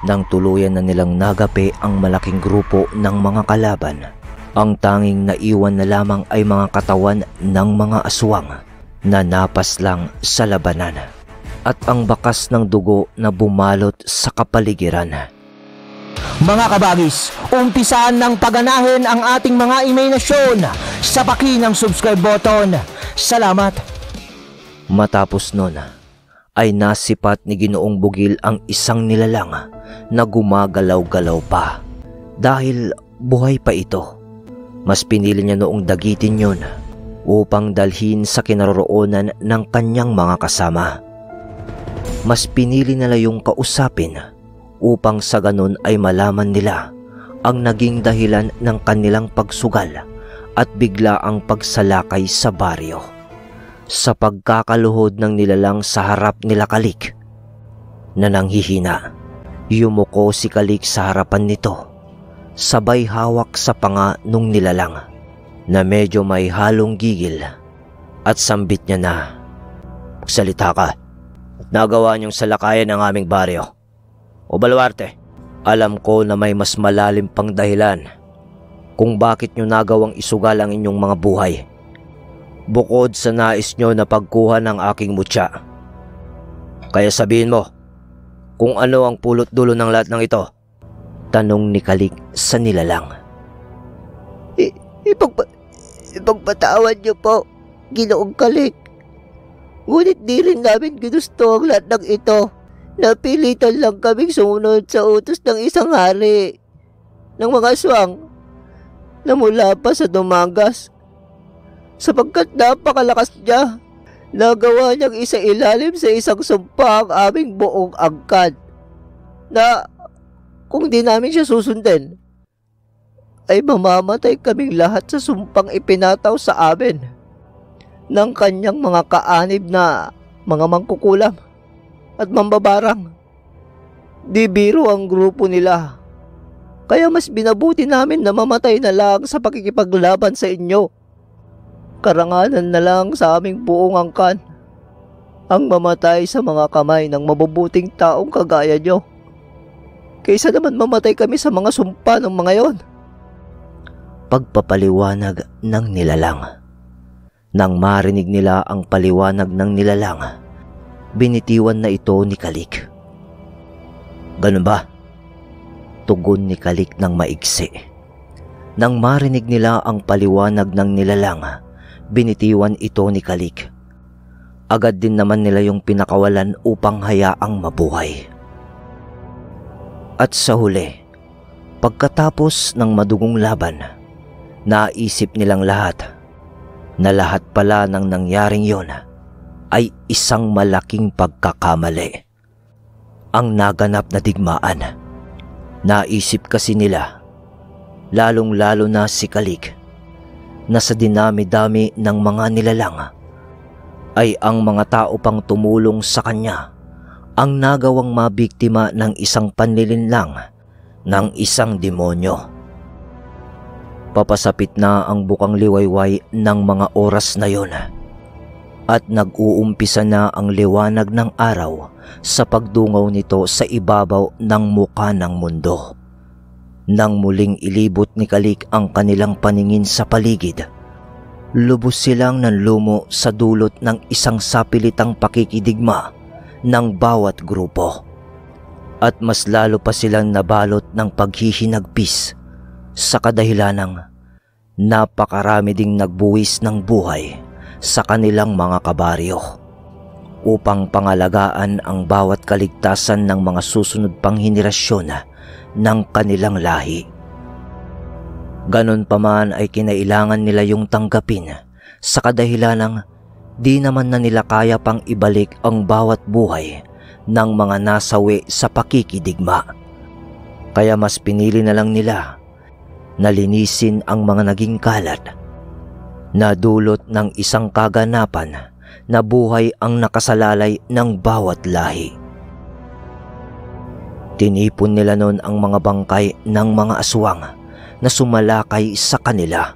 Nang tuluyan na nilang nagapi ang malaking grupo ng mga kalaban, ang tanging naiwan na lamang ay mga katawan ng mga aswang na napas lang sa labanan at ang bakas ng dugo na bumalot sa kapaligiran. Mga kabagis, umpisaan ng paganahin ang ating mga imahinasyon sa paki ng subscribe button. Salamat! Matapos nun, ay nasipat ni Ginoong Bugil ang isang nilalang na gumagalaw-galaw pa. Dahil buhay pa ito, mas pinili niya noong dagitin yun upang dalhin sa kinaroroonan ng kanyang mga kasama. Mas pinili nila yung kausapin upang sa ganun ay malaman nila ang naging dahilan ng kanilang pagsugal at bigla ang pagsalakay sa baryo. Sa pagkakaluhod ng nilalang sa harap nila Kalik na nanghihina, yumuko si Kalik sa harapan nito, sabay hawak sa panga nung nilalang na medyo may halong gigil at sambit niya na, "Magsalita ka at nagawa niyong salakayan ang aming baryo. O Baluarte, alam ko na may mas malalim pang dahilan kung bakit niyo nagawang isugal ang inyong mga buhay. Bukod sa nais nyo na pagkuha ng aking mutya. Kaya sabihin mo, kung ano ang pulot dulo ng lahat ng ito?" Tanong ni Kalik sa nilalang. Ipagpatawad niyo po, Ginoong Kalik. Ngunit di rin namin ginusto ang lahat ng ito. Napilitan lang kaming sumunod sa utos ng isang hari ng mga aswang na mula pa sa Dumangas. Sapagkat napakalakas niya, nagawa niyang isa ilalim sa isang sumpa ang aming buong angkan na kung di namin siya susundin, ay mamamatay kaming lahat sa sumpang ipinataw sa amin ng kanyang mga kaanib na mga mangkukulam at mambabarang. Di biro ang grupo nila, kaya mas binabuti namin na mamatay na lang sa pakikipaglaban sa inyo. Karangalan na lang sa aming buong angkan ang mamatay sa mga kamay ng mabubuting taong kagaya nyo, kaysa naman mamatay kami sa mga sumpa ng mga yon. Pagpapaliwanag ng nilalang. Nang marinig nila ang paliwanag ng nilalang, binitiwan na ito ni Kalik. "Ganun ba?" Tugon ni Kalik ng maigsi. Nang marinig nila ang paliwanag ng nilalang, binitiwan ito ni Kalik. Agad din naman nila yung pinakawalan upang hayaang mabuhay. At sa huli, pagkatapos ng madugong laban, naisip nilang lahat na lahat pala ng nangyaring yon ay isang malaking pagkakamali. Ang naganap na digmaan. Naisip kasi nila, lalong-lalo na si Kalik, na sa dinami-dami ng mga nilalang ay ang mga tao pang tumulong sa kanya ang nagawang mabiktima ng isang panlilinlang ng isang demonyo. Papasapit na ang bukang liwayway ng mga oras na yon at nag-uumpisa na ang liwanag ng araw sa pagdungaw nito sa ibabaw ng muka ng mundo. Nang muling ilibot ni Kalik ang kanilang paningin sa paligid, lubos silang nanlumo sa dulot ng isang sapilitang pakikidigma ng bawat grupo. At mas lalo pa silang nabalot ng paghihinagpis sa kadahilanang napakarami ding nagbuwis ng buhay sa kanilang mga kabaryo upang pangalagaan ang bawat kaligtasan ng mga susunod pang henerasyon ng kanilang lahi. Ganon pa man ay kinailangan nila yung tanggapin sa kadahilanang di naman na nila kaya pang ibalik ang bawat buhay ng mga nasawi sa pakikidigma. Kaya mas pinili na lang nila na linisin ang mga naging kalat na dulot ng isang kaganapan na buhay ang nakasalalay ng bawat lahi. Tinipon nila noon ang mga bangkay ng mga aswang na sumalakay sa kanila.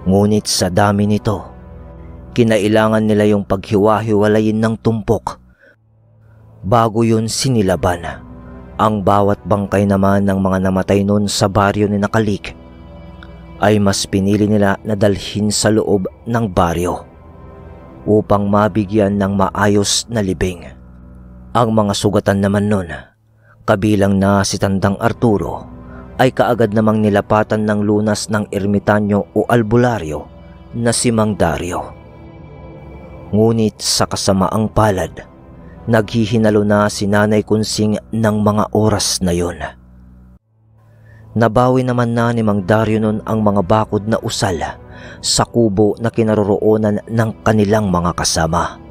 Ngunit sa dami nito, kinailangan nila yung paghiwa-hiwalayin ng tumpok. Bago yun sinilaban Ang bawat bangkay naman ng mga namatay noon sa baryo ni Nakalik ay mas pinili nila na dalhin sa loob ng baryo upang mabigyan ng maayos na libing. Ang mga sugatan naman noon, kabilang na si Tandang Arturo, ay kaagad namang nilapatan ng lunas ng ermitanyo o albularyo na si Mang Dario. Ngunit sa kasamaang palad, naghihinalo na si Nanay Kunsing ng mga oras na yon. Nabawi naman na ni Mang Dario noon ang mga bakod na usal sa kubo na kinaroroonan ng kanilang mga kasama.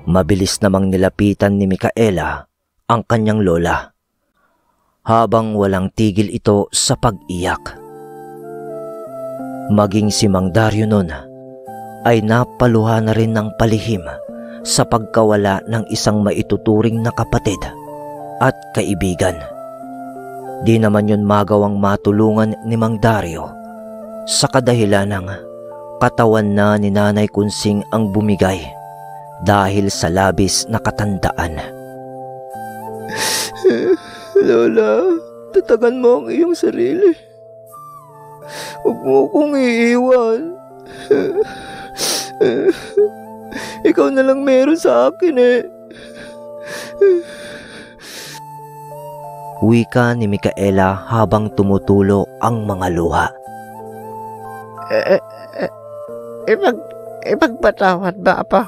Mabilis namang nilapitan ni Micaela ang kanyang lola, habang walang tigil ito sa pag-iyak. Maging si Mang Dario noon ay napaluha na rin ng palihim sa pagkawala ng isang maituturing na kapatid at kaibigan. Di naman yun magawang matulungan ni Mang Dario sa kadahilan ng katawan na ni Nanay Kunsing ang bumigay dahil sa labis na katandaan. Lola, tatagan mo ang iyong sarili. Huwag mo akong iiwan. Ikaw na lang meron sa akin eh. Wika ni Micaela habang tumutulo ang mga luha. Ipagpatawad ba, Apa?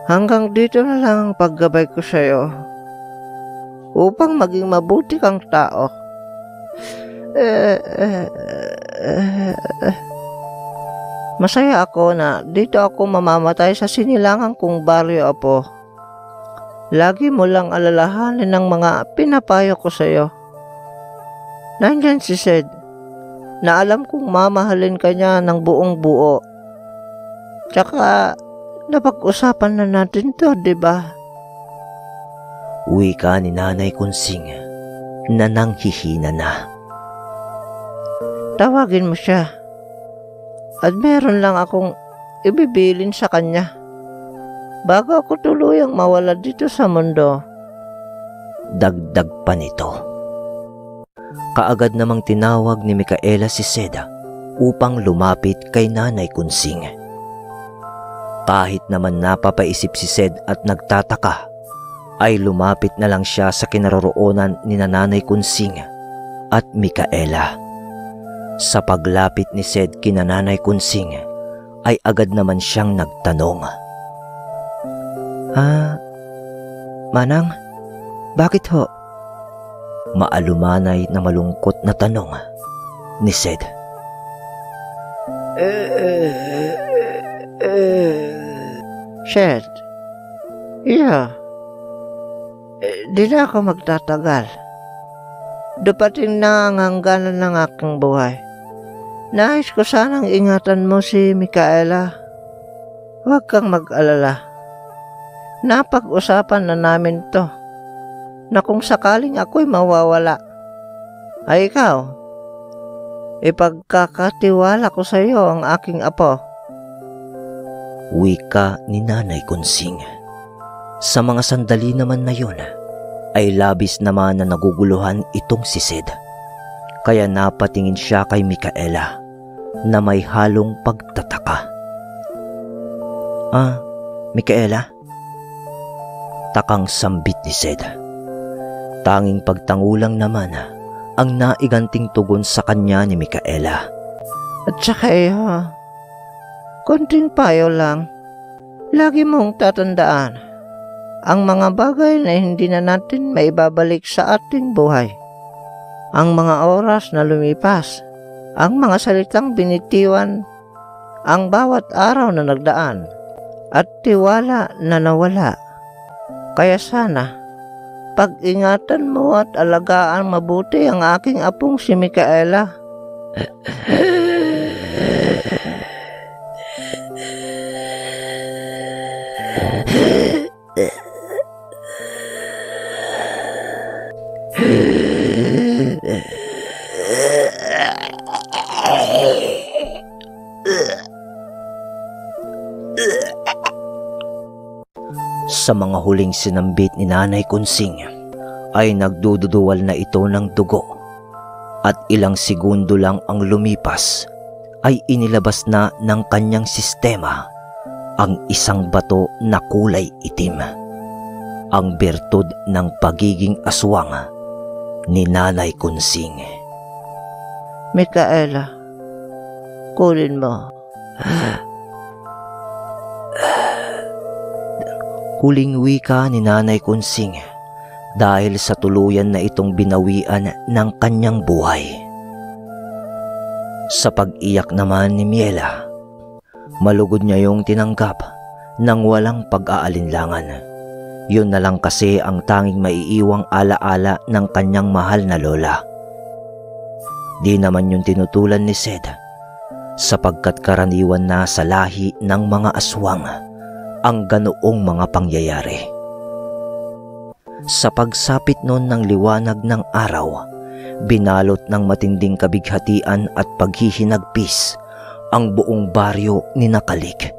Hanggang dito na lang ang paggabay ko sa'yo upang maging mabuti kang tao. Masaya ako na dito ako mamamatay sa sinilangan kong baryo, Apo. Lagi mo lang alalahanin ng mga pinapayo ko sa'yo. Nandyan si Sed, na alam kong mamahalin ka niya ng buong buo. Tsaka, napag-usapan na natin to, diba? Wika ni Nanay Kunsing na nanghihina na. Tawagin mo siya. At meron lang akong ibibilin sa kanya bago ako tuluyang mawala dito sa mundo. Dagdag pa nito. Kaagad namang tinawag ni Micaela si Seda upang lumapit kay Nanay Kunsing. Kahit naman napapaisip si Sed at nagtataka, ay lumapit na lang siya sa kinaroroonan ni Nanay Kunsing at Micaela. Sa paglapit ni Sed kina Nanay Kunsing, ay agad naman siyang nagtanong. Manang, bakit ho? Maalumanay na malungkot na tanong ni Sed. Sed, yeah. Di na ako magtatagal. Dupating na ang hangganan ng aking buhay. Nais ko sanang ingatan mo si Micaela. Huwag kang mag-alala. Napag-usapan na namin to, na kung sakaling ako'y mawawala, ay ikaw, ipagkakatiwala ko sa iyo ang aking apo. Wika ni Nanay Kunsing. Sa mga sandali naman na yun, ay labis naman na naguguluhan itong si Sed. Kaya napatingin siya kay Micaela na may halong pagtataka. Micaela? Takang sambit ni Sed. Tanging pagtangulang naman ang naiganting tugon sa kanya ni Micaela. At saka konting payo lang. Lagi mong tatandaan ang mga bagay na hindi na natin maibabalik sa ating buhay. Ang mga oras na lumipas, ang mga salitang binitiwan, ang bawat araw na nagdaan, at tiwala na nawala. Kaya sana, pag-ingatan mo at alagaan mabuti ang aking apong si Micaela. Sa mga huling sinambit ni Nanay Kunsing, ay nagdududuwal na ito ng dugo at ilang segundo lang ang lumipas ay inilabas na ng kanyang sistema ang isang bato na kulay itim, ang bertud ng pagiging aswang ni Nanay Kunsing. Micaela, kunin mo. Huling wika ni Nanay Kunsing dahil sa tuluyan na itong binawian ng kanyang buhay. Sa pag-iyak naman ni Miela, malugod niya yung tinanggap ng walang pag-aalinlangan. Yun na lang kasi ang tanging maiiwang alaala ng kanyang mahal na lola. Di naman yung tinutulan ni Sed, sapagkat karaniwan na sa lahi ng mga aswang ang ganoong mga pangyayari. Sa pagsapit noon ng liwanag ng araw, binalot ng matinding kabighatian at paghihinagpis ang buong baryo ni Nakalik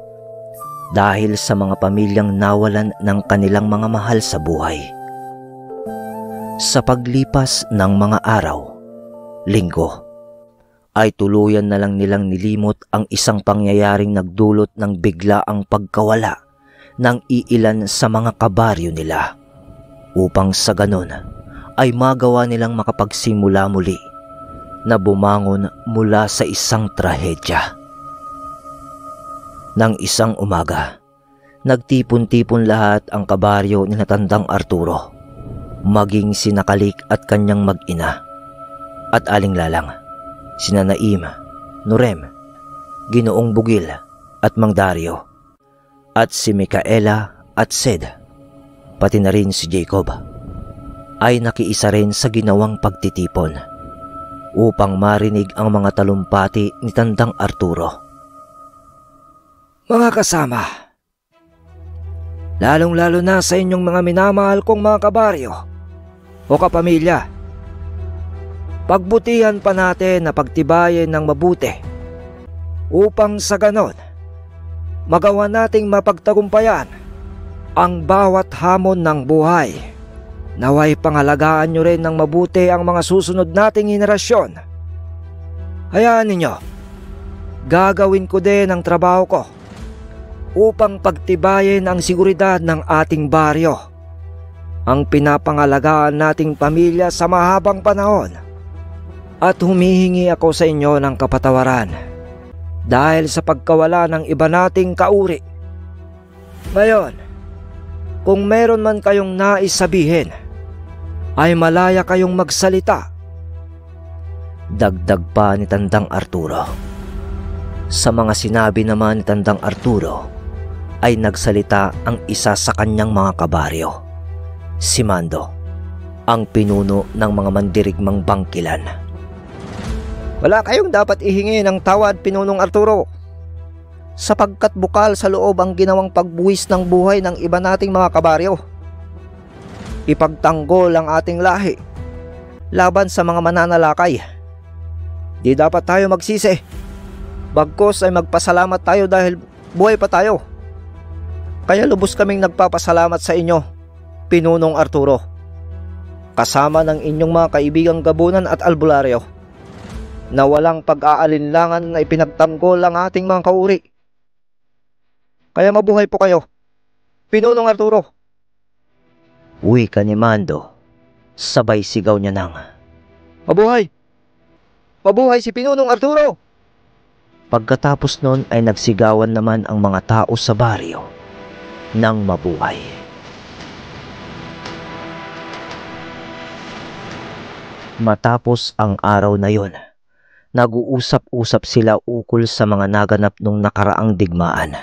dahil sa mga pamilyang nawalan ng kanilang mga mahal sa buhay. Sa paglipas ng mga araw, linggo, ay tuluyan na lang nilang nilimot ang isang pangyayaring nagdulot ng biglaang pagkawala ng iilan sa mga kabaryo nila, upang sa ganon ay magawa nilang makapagsimula muli na bumangon mula sa isang trahedya. Nang isang umaga, nagtipon-tipon lahat ang kabaryo ni Tandang Arturo, maging si Nakalik at kanyang mag-ina, at aling-lalang sina Naim, Nurem, Ginoong Bugil at Mang Dario, at si Micaela at Sed, pati na rin si Jacob, ay nakiisa rin sa ginawang pagtitipon upang marinig ang mga talumpati ni Tandang Arturo. Mga kasama, lalong-lalo na sa inyong mga minamahal kong mga kabaryo o kapamilya, pagbutihan pa natin na pagtibayin ng mabuti upang sa ganon magawa nating mapagtagumpayan ang bawat hamon ng buhay. Naway pangalagaan nyo rin ng mabuti ang mga susunod nating henerasyon. Hayaan ninyo, gagawin ko din ang trabaho ko upang pagtibayin ang seguridad ng ating baryo, ang pinapangalagaan nating pamilya sa mahabang panahon. At humihingi ako sa inyo ng kapatawaran dahil sa pagkawala ng iba nating kauri. Ngayon, kung meron man kayong nais sabihin, ay malaya kayong magsalita. Dagdag pa ni Tandang Arturo. Sa mga sinabi naman ni Tandang Arturo, ay nagsalita ang isa sa kanyang mga kabaryo, si Mando, ang pinuno ng mga mandirigmang bangkilan. Wala kayong dapat ihingi ng tawad, Pinunong Arturo, sapagkat bukal sa loob ang ginawang pagbuwis ng buhay ng iba nating mga kabaryo. Ipagtanggol ang ating lahi laban sa mga mananalakay. Di dapat tayo magsisi, bagkus ay magpasalamat tayo dahil buhay pa tayo. Kaya lubos kaming nagpapasalamat sa inyo, Pinunong Arturo, kasama ng inyong mga kaibigang Gabunan at Albularyo, na walang pag-aalinlangan na ipinagtanggol ang ating mga kauri. Kaya mabuhay po kayo, Pinunong Arturo. Wika ni Mando, sabay sigaw niya ng, Mabuhay! Mabuhay si Pinunong Arturo! Pagkatapos nun ay nagsigawan naman ang mga tao sa baryo ng mabuhay. Matapos ang araw na yon, nag-uusap-usap sila ukol sa mga naganap nung nakaraang digmaan,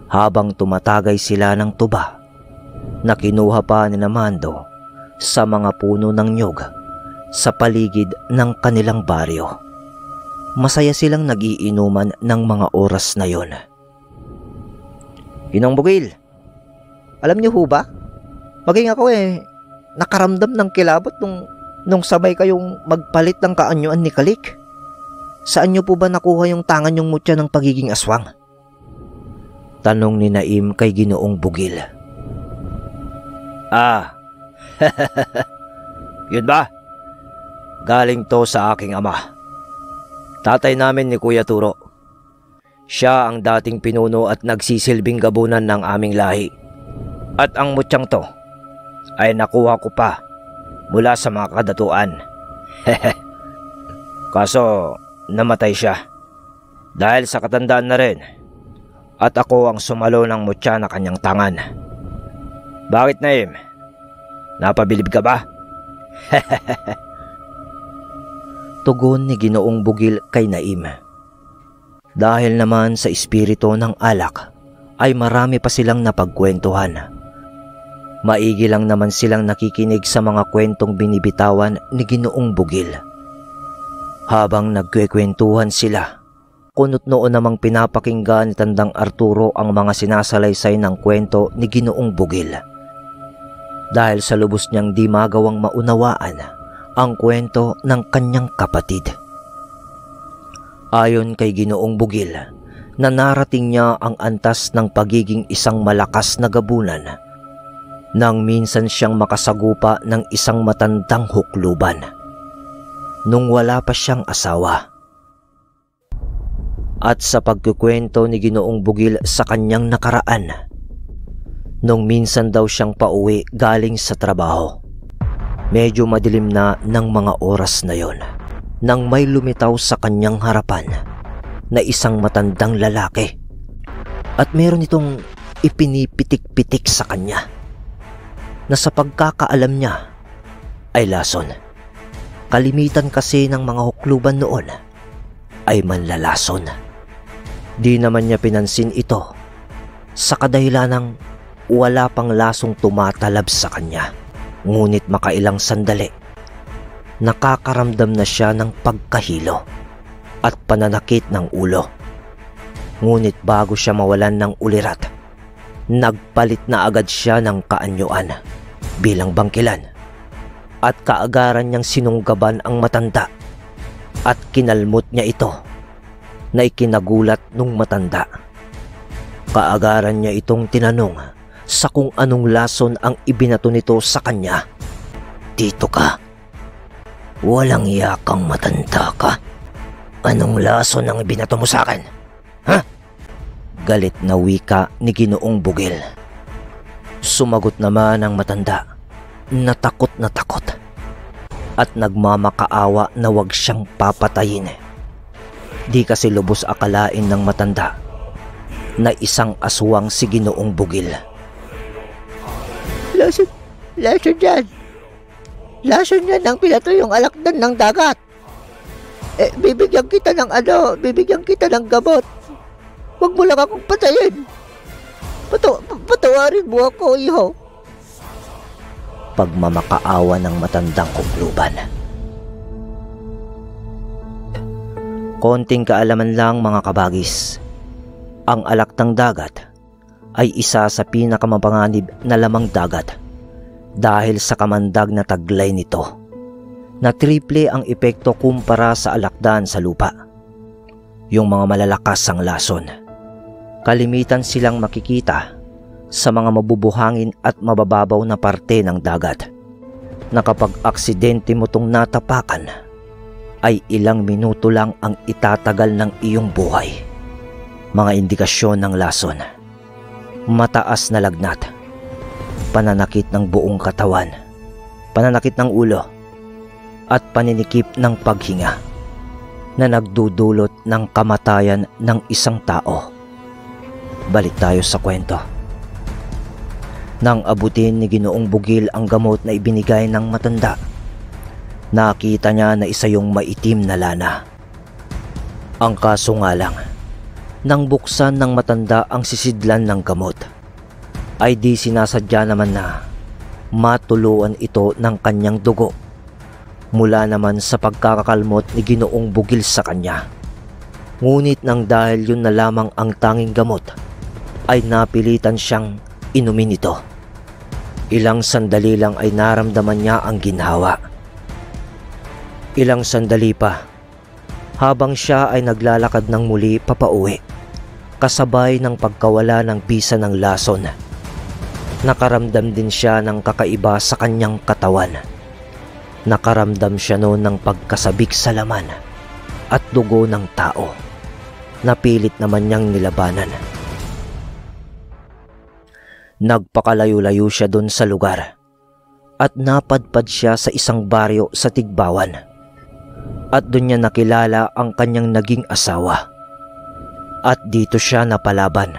habang tumatagay sila ng tuba na kinuha pa ni Mando sa mga puno ng nyog sa paligid ng kanilang baryo. Masaya silang nagiinuman ng mga oras na yon. Ginong Bugil, alam niyo ho ba, maging ako nakaramdam ng kilabot nung sabay kayong magpalit ng kaanyuan ni Kalik. Saan niyo po ba nakuha yung tangan yung mutya ng pagiging aswang? Tanong ni Naim kay Ginoong Bugil. Yun ba? Galing to sa aking ama. Tatay namin ni Kuya Turo. Siya ang dating pinuno at nagsisilbing gabunan ng aming lahi. At ang mutyang to ay nakuha ko pa mula sa mga kadatuan. Kaso namatay siya dahil sa katandaan na rin. At ako ang sumalo ng mutya na kanyang tangan. Bakit, Naim? Napabilib ka ba? Tugon ni Ginoong Bugil kay Naim. Dahil naman sa espiritu ng alak ay marami pa silang napagkwentuhan. Maigi lang naman silang nakikinig sa mga kwentong binibitawan ni Ginoong Bugil. Habang nagkwekwentuhan sila, kunot noon namang pinapakinggan ni Tandang Arturo ang mga sinasalaysay ng kwento ni Ginoong Bugil. Dahil sa lubos niyang di magawang maunawaan ang kwento ng kanyang kapatid. Ayon kay Ginoong Bugil, na narating niya ang antas ng pagiging isang malakas na gabunan nang minsan siyang makasagupa ng isang matandang hukluban nung wala pa siyang asawa. At sa pagkukwento ni Ginoong Bugil sa kanyang nakaraan, nung minsan daw siyang pauwi galing sa trabaho, medyo madilim na ng mga oras na yon, nang may lumitaw sa kanyang harapan na isang matandang lalaki at meron itong ipinipitik-pitik sa kanya na sa pagkakaalam niya ay lason. Kalimitan kasi ng mga hukluban noon ay manlalason. Di naman niya pinansin ito sa kadahilanang wala pang lasong tumatalab sa kanya. Ngunit makailang sandali, nakakaramdam na siya ng pagkahilo at pananakit ng ulo. Ngunit bago siya mawalan ng ulirat, nagpalit na agad siya ng kaanyuan bilang bangkilan at kaagaran niyang sinunggaban ang matanda at kinalmot niya ito na ikinagulat nung matanda. Kaagaran niya itong tinanong sa kung anong lason ang ibinato nito sa kanya. Dito ka. Walang yakang matanda ka. Anong lason ang ibinato mo sa akin? Ha? Galit na wika ni Ginoong Bugil. Sumagot naman ang matanda na takot at nagmamakaawa na wag siyang papatayin. Di kasi lubos akalain ng matanda na isang aswang si Ginoong Bugil. Lason yan. Lason yan ang pilato yung alakdan ng dagat. Bibigyan kita ng gamot. Huwag mo lang akong patayin. Patawarin mo ako, iho. Pagmamakaawa ng matandang hukluban. Konting kaalaman lang mga kabagis. Ang alaktang dagat ay isa sa pinakamapanganib na lamang dagat dahil sa kamandag na taglay nito na triple ang epekto kumpara sa alakdan sa lupa. Yung mga malalakas ang lason, kalimitan silang makikita sa mga mabubuhangin at mabababaw na parte ng dagat na kapag aksidente mo tong natapakan ay ilang minuto lang ang itatagal ng iyong buhay. Mga indikasyon ng lason: mataas na lagnat, pananakit ng buong katawan, pananakit ng ulo, at paninikip ng paghinga na nagdudulot ng kamatayan ng isang tao. Balik tayo sa kwento. Nang abutin ni Ginoong Bugil ang gamot na ibinigay ng matanda, nakita niya na isa yung maitim na lana. Ang kaso nga lang, nang buksan ng matanda ang sisidlan ng gamot, ay di sinasadya naman na matuluan ito ng kanyang dugo mula naman sa pagkakakalmot ni Ginoong Bugil sa kanya. Ngunit nang dahil yun na lamang ang tanging gamot, ay napilitan siyang inumin ito. Ilang sandali lang ay naramdaman niya ang ginhawa. Ilang sandali pa, habang siya ay naglalakad ng muli papauwi, kasabay ng pagkawala ng bisa ng lason, nakaramdam din siya ng kakaiba sa kanyang katawan. Nakaramdam siya noon ng pagkasabik sa laman at dugo ng tao. Napilit naman niyang nilabanan. Nagpakalayo-layo siya doon sa lugar at napadpad siya sa isang baryo sa Tigbawan. At doon niya nakilala ang kanyang naging asawa. At dito siya napalaban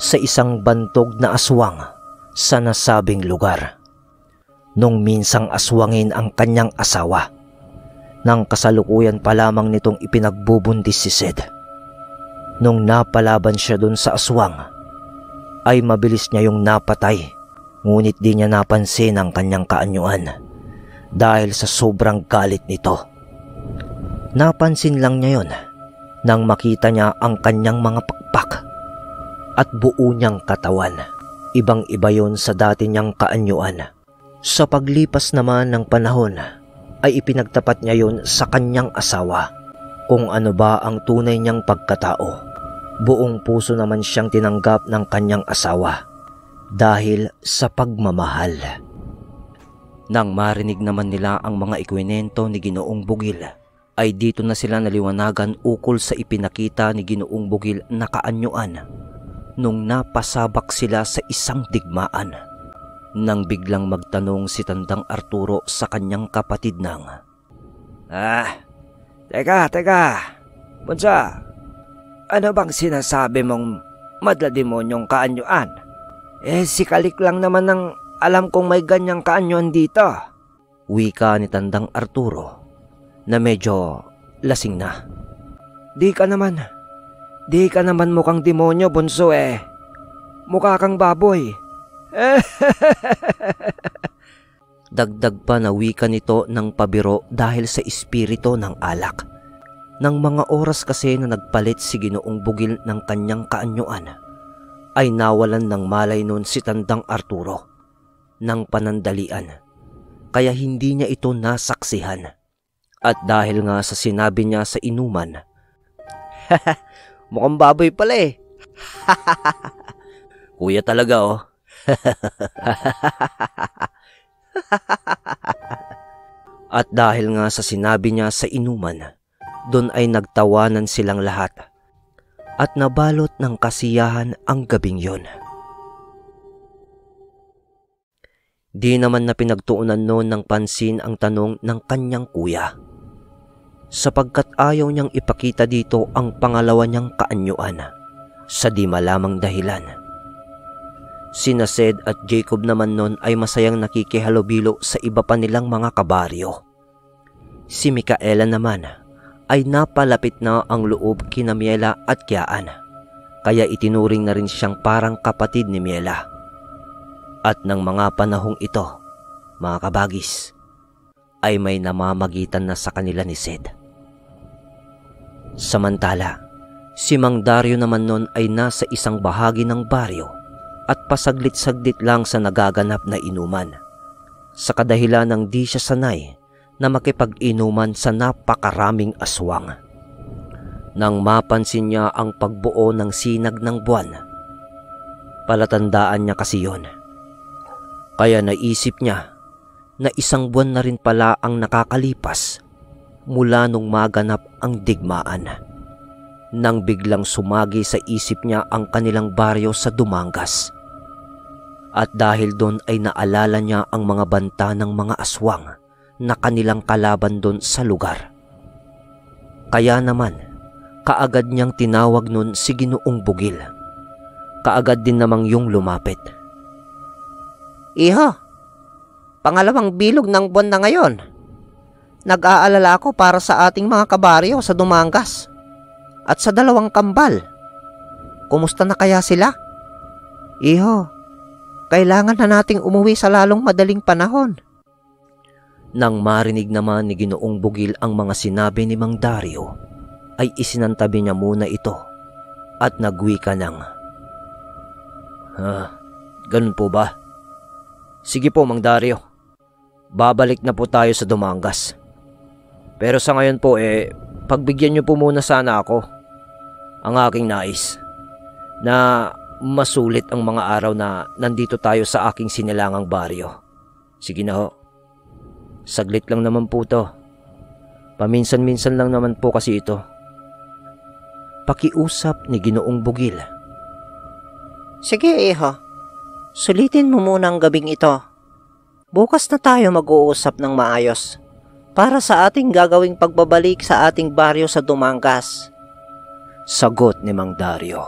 sa isang bantog na aswang sa nasabing lugar. Nung minsang aswangin ang kanyang asawa, nang kasalukuyan pa lamang nitong ipinagbubuntis si Sid. Nung napalaban siya dun sa aswang, ay mabilis niya yung napatay, ngunit di niya napansin ang kanyang kaanyuan dahil sa sobrang galit nito. Napansin lang niya yon nang makita niya ang kanyang mga pakpak at buo niyang katawan. Ibang-iba yon sa dati niyang kaanyuan. Sa paglipas naman ng panahon ay ipinagtapat niya yon sa kanyang asawa kung ano ba ang tunay niyang pagkatao. Buong puso naman siyang tinanggap ng kanyang asawa dahil sa pagmamahal. Nang marinig naman nila ang mga ikwinento ni Ginoong Bugil, ay dito na sila naliwanagan ukol sa ipinakita ni Ginoong Bugil na kaanyuan nung napasabak sila sa isang digmaan. Nang biglang magtanong si Tandang Arturo sa kanyang kapatid nang, Teka, Bunso, ano bang sinasabi mong madlademonyong kaanyuan? Si Kalik lang naman ang alam kong may ganyang kaanyuan dito. Wika ni Tandang Arturo na medyo lasing na. Di ka naman mukhang demonyo, Bunso Mukha kang baboy. Dagdag pa na wika nito ng pabiro dahil sa espiritu ng alak. Nang mga oras kasi na nagpalit si Ginoong Bugil ng kanyang kaanyuan, ay nawalan ng malay noon si Tandang Arturo ng panandalian, kaya hindi niya ito nasaksihan. At dahil nga sa sinabi niya sa inuman, mukhang baboy pala Kuya talaga At dahil nga sa sinabi niya sa inuman, doon ay nagtawanan silang lahat at nabalot ng kasiyahan ang gabing yon. Di naman na pinagtuunan noon ng pansin ang tanong ng kanyang kuya, sapagkat ayaw niyang ipakita dito ang pangalawa niyang kaanyuan sa di malamang dahilan. Sina Sed at Jacob naman noon ay masayang nakikihalubilo sa iba pa nilang mga kabaryo. Si Micaela naman ay napalapit na ang loob kina Miela at Kiaan, kaya itinuring na rin siyang parang kapatid ni Miela. At ng mga panahong ito, mga kabagis, ay may namamagitan na sa kanila ni Sed. Samantala, si Mang Dario naman noon ay nasa isang bahagi ng baryo at pasaglit-saglit lang sa nagaganap na inuman, sa kadahilan ng di siya sanay na makipag-inuman sa napakaraming aswang. Nang mapansin niya ang pagbuo ng sinag ng buwan, palatandaan niya kasi yon. Kaya naisip niya na isang buwan na rin pala ang nakakalipas mula nung maganap ang digmaan. Nang biglang sumagi sa isip niya ang kanilang baryo sa Dumangas. At dahil doon ay naalala niya ang mga banta ng mga aswang na kanilang kalaban doon sa lugar. Kaya naman, kaagad niyang tinawag noon si Ginoong Bugil. Kaagad din namang yung lumapit. Iho, pangalawang bilog ng buwan na ngayon. Nag-aalala ako para sa ating mga kabaryo sa Dumangas at sa dalawang kambal. Kumusta na kaya sila? Iho, kailangan na nating umuwi sa lalong madaling panahon. Nang marinig naman ni Ginoong Bugil ang mga sinabi ni Mang Dario, ay isinantabi niya muna ito at nagwika ng, ganun po ba? Sige po, Mang Dario. Babalik na po tayo sa Dumangas. Pero sa ngayon po pagbigyan niyo po muna sana ako. Ang aking nais na masulit ang mga araw na nandito tayo sa aking sinilangang baryo. Sige na ho. Saglit lang naman po to. Paminsan-minsan lang naman po kasi ito. Pakiusap ni Ginoong Bugil. Sige, iho. Sulitin mo muna ang gabing ito. Bukas na tayo mag-uusap ng maayos para sa ating gagawing pagbabalik sa ating baryo sa Dumangas. Sagot ni Mang Dario.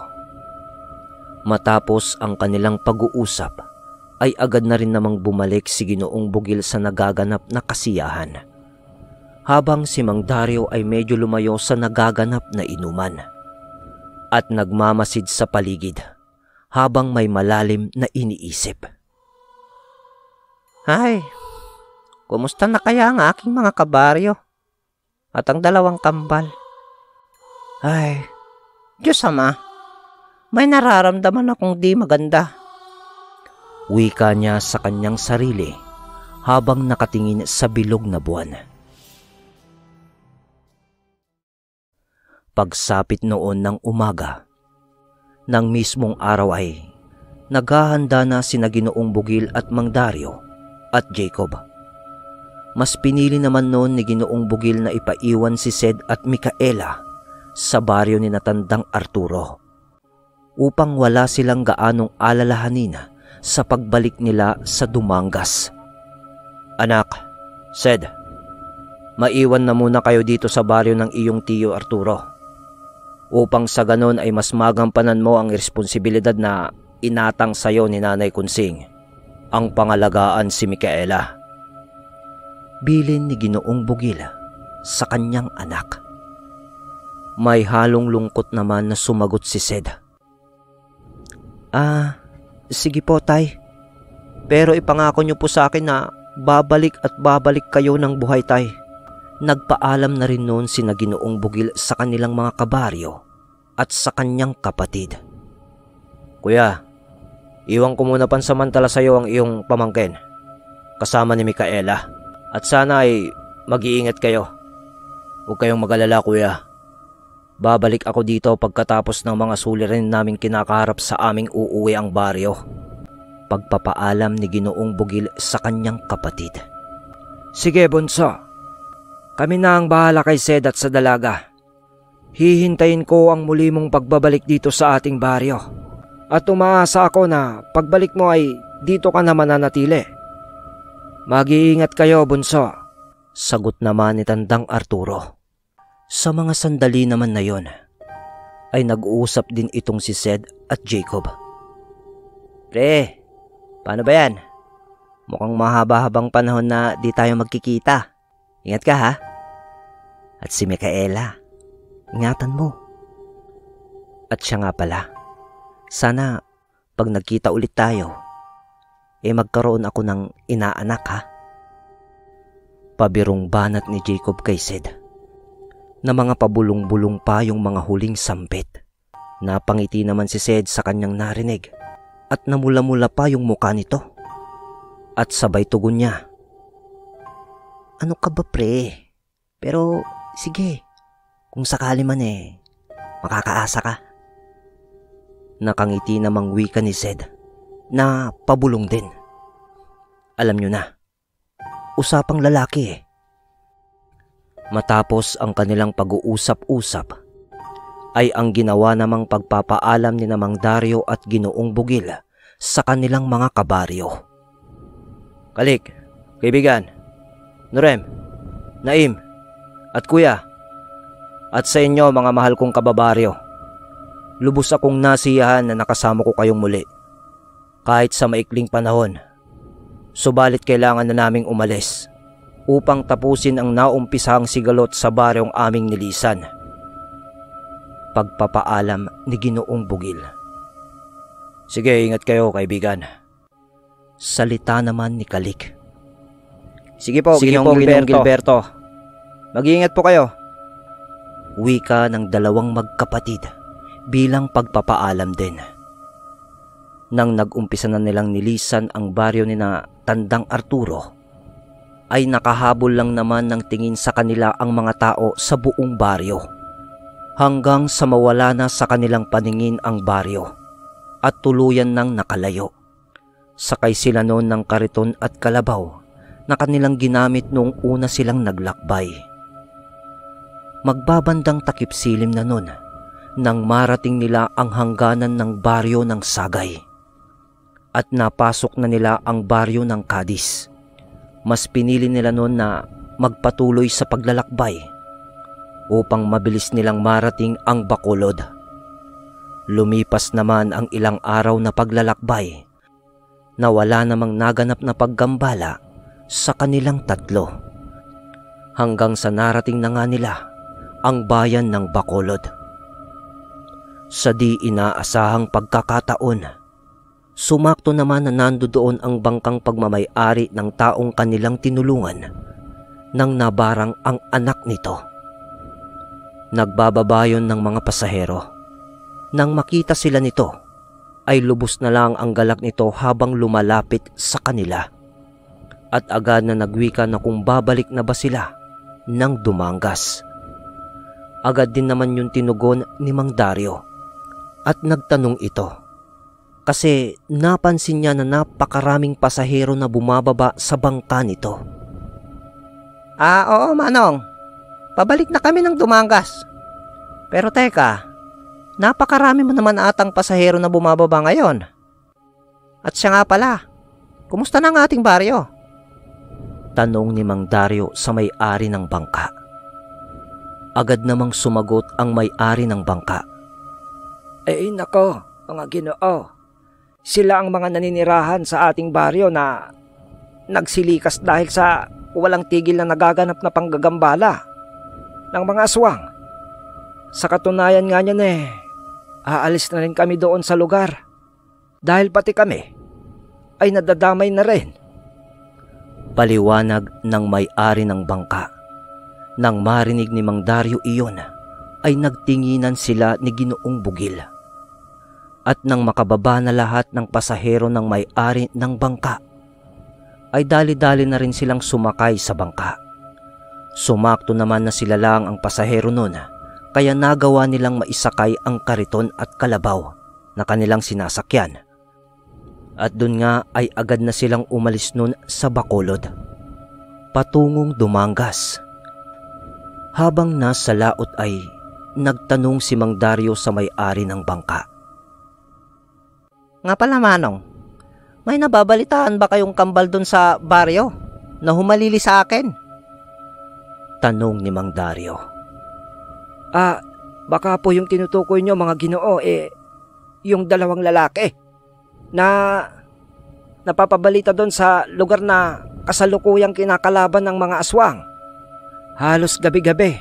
Matapos ang kanilang pag-uusap, ay agad na rin namang bumalik si Ginoong Bugil sa nagaganap na kasiyahan. Habang si Mang Dario ay medyo lumayo sa nagaganap na inuman. At nagmamasid sa paligid habang may malalim na iniisip. Ay, kumusta na kaya ang aking mga kabaryo? At ang dalawang kambal? Ay, Diyos Ama, may nararamdaman akong di maganda. Wika niya sa kanyang sarili habang nakatingin sa bilog na buwan. Pagsapit noon ng umaga, nang mismong araw ay naghahanda na sina Ginoong Bugil at Mang Dario at Jacob. Mas pinili naman noon ni Ginoong Bugil na ipaiwan si Sed at Micaela sa baryo ni Natandang Arturo upang wala silang gaanong alalahanin sa pagbalik nila sa Dumangas. Anak, Sed, maiwan na muna kayo dito sa baryo ng iyong tiyo Arturo upang sa ganon ay mas magampanan mo ang responsibilidad na inatang sayo ni Nanay Kunsing, ang pangalagaan si Micaela. Bilin ni Ginoong Bugil sa kanyang anak. May halong lungkot naman na sumagot si Sed. Sige po, Tay. Pero ipangako niyo po sa akin na babalik at babalik kayo ng buhay, Tay. Nagpaalam na rin noon sina Ginoong Bugil sa kanilang mga kabaryo at sa kanyang kapatid. Kuya, iwan ko muna pansamantala sa iyo ang iyong pamangkin kasama ni Micaela at sana ay mag-iingat kayo. Huwag kayong mag-alala, kuya. Babalik ako dito pagkatapos ng mga suliranin naming kinakaharap sa aming uuwi ang baryo. Pagpapaalam ni Ginoong Bugil sa kanyang kapatid. Sige, bunso. Kami na ang bahala kay Sed at sa dalaga. Hihintayin ko ang muli mong pagbabalik dito sa ating baryo. At umaasa ako na pagbalik mo ay dito ka na mananatili. Mag-iingat kayo, bunso. Sagot naman ni Tandang Arturo. Sa mga sandali naman na yon, ay nag-uusap din itong si Sed at Jacob. Pre, paano ba yan? Mukhang mahaba-habang panahon na di tayo magkikita. Ingat ka, ha? At si Micaela, ingatan mo. At siya nga pala, sana pag nagkita ulit tayo, magkaroon ako ng inaanak, ha? Pabirong banat ni Jacob kay Sed, na mga pabulong-bulong pa yung mga huling sampit. Napangiti naman si Sed sa kanyang narinig at namula-mula pa yung mukha nito. At sabay tugon niya. Ano ka ba, pre? Pero sige, kung sakali man makakaasa ka. Nakangiti namang wika ni Sed na pabulong din. Alam nyo na, usapang lalaki. Matapos ang kanilang pag-uusap-usap, ay ang ginawa namang pagpapaalam ni Mang Dario at Ginoong Bugil sa kanilang mga kabaryo. Kalik, kaibigan, Norem, Naim, at Kuya, at sa inyo mga mahal kong kababaryo, lubos akong nasiyahan na nakasama ko kayong muli. Kahit sa maikling panahon, subalit kailangan na naming umalis upang tapusin ang naumpisahang sigalot sa baryong aming nilisan. Pagpapaalam ni Ginoong Bugil. Sige, ingat kayo, kaibigan. Salita naman ni Kalik. Sige po, Ginoong Gilberto. Mag-iingat po kayo. Wika ng dalawang magkapatid bilang pagpapaalam din. Nang nag-umpisa na nilang nilisan ang baryo ni Tandang Arturo, ay nakahabol lang naman ng tingin sa kanila ang mga tao sa buong baryo, hanggang sa mawala na sa kanilang paningin ang baryo at tuluyan nang nakalayo. Sakay sila noon ng kariton at kalabaw na kanilang ginamit noong una silang naglakbay. Magbabandang takip silim na nun nang marating nila ang hangganan ng baryo ng Sagay at napasok na nila ang baryo ng Cadiz. Mas pinili nila noon na magpatuloy sa paglalakbay upang mabilis nilang marating ang Bacolod. Lumipas naman ang ilang araw na paglalakbay na wala namang naganap na paggambala sa kanilang tatlo, hanggang sa narating na nga nila ang bayan ng Bacolod. Sa di inaasahang pagkakataon, sumakto naman na nandoon ang bangkang pagmamay-ari ng taong kanilang tinulungan nang nabarang ang anak nito. Nagbababayon ng mga pasahero. Nang makita sila nito, ay lubos na lang ang galak nito habang lumalapit sa kanila. At agad na nagwika na kung babalik na ba sila ng Dumangas. Agad din naman yung tinugon ni Mang Dario at nagtanong ito. Kasi napansin niya na napakaraming pasahero na bumababa sa bangka nito. Oo Manong, pabalik na kami ng Dumangas. Pero teka, napakarami mo naman atang pasahero na bumababa ngayon. At siya nga pala, kumusta na ang ating baryo? Tanong ni Mang Dario sa may-ari ng bangka. Agad namang sumagot ang may-ari ng bangka. Nako, mga Ginoo. Sila ang mga naninirahan sa ating baryo na nagsilikas dahil sa walang tigil na nagaganap na panggagambala ng mga aswang. Sa katunayan nga niyan aalis na rin kami doon sa lugar dahil pati kami ay nadadamay na rin. Paliwanag ng may-ari ng bangka. Nang marinig ni Mang Dario iyon, ay nagtinginan sila ni Ginoong Bugil. At nang makababa na lahat ng pasahero ng may-ari ng bangka, ay dali-dali na rin silang sumakay sa bangka. Sumakto naman na sila lang ang pasahero noon, kaya nagawa nilang maisakay ang kariton at kalabaw na kanilang sinasakyan. At dun nga ay agad na silang umalis nun sa Bacolod, patungong Dumangas. Habang nasa laot ay nagtanong si Mang Dario sa may-ari ng bangka. Nga pala Manong, may nababalitaan ba kayong kambal dun sa baryo na humalili sa akin? Tanong ni Mang Dario. Baka po yung tinutukoy nyo mga Ginoo yung dalawang lalaki na napapabalita doon sa lugar na kasalukuyang kinakalaban ng mga aswang. Halos gabi-gabi,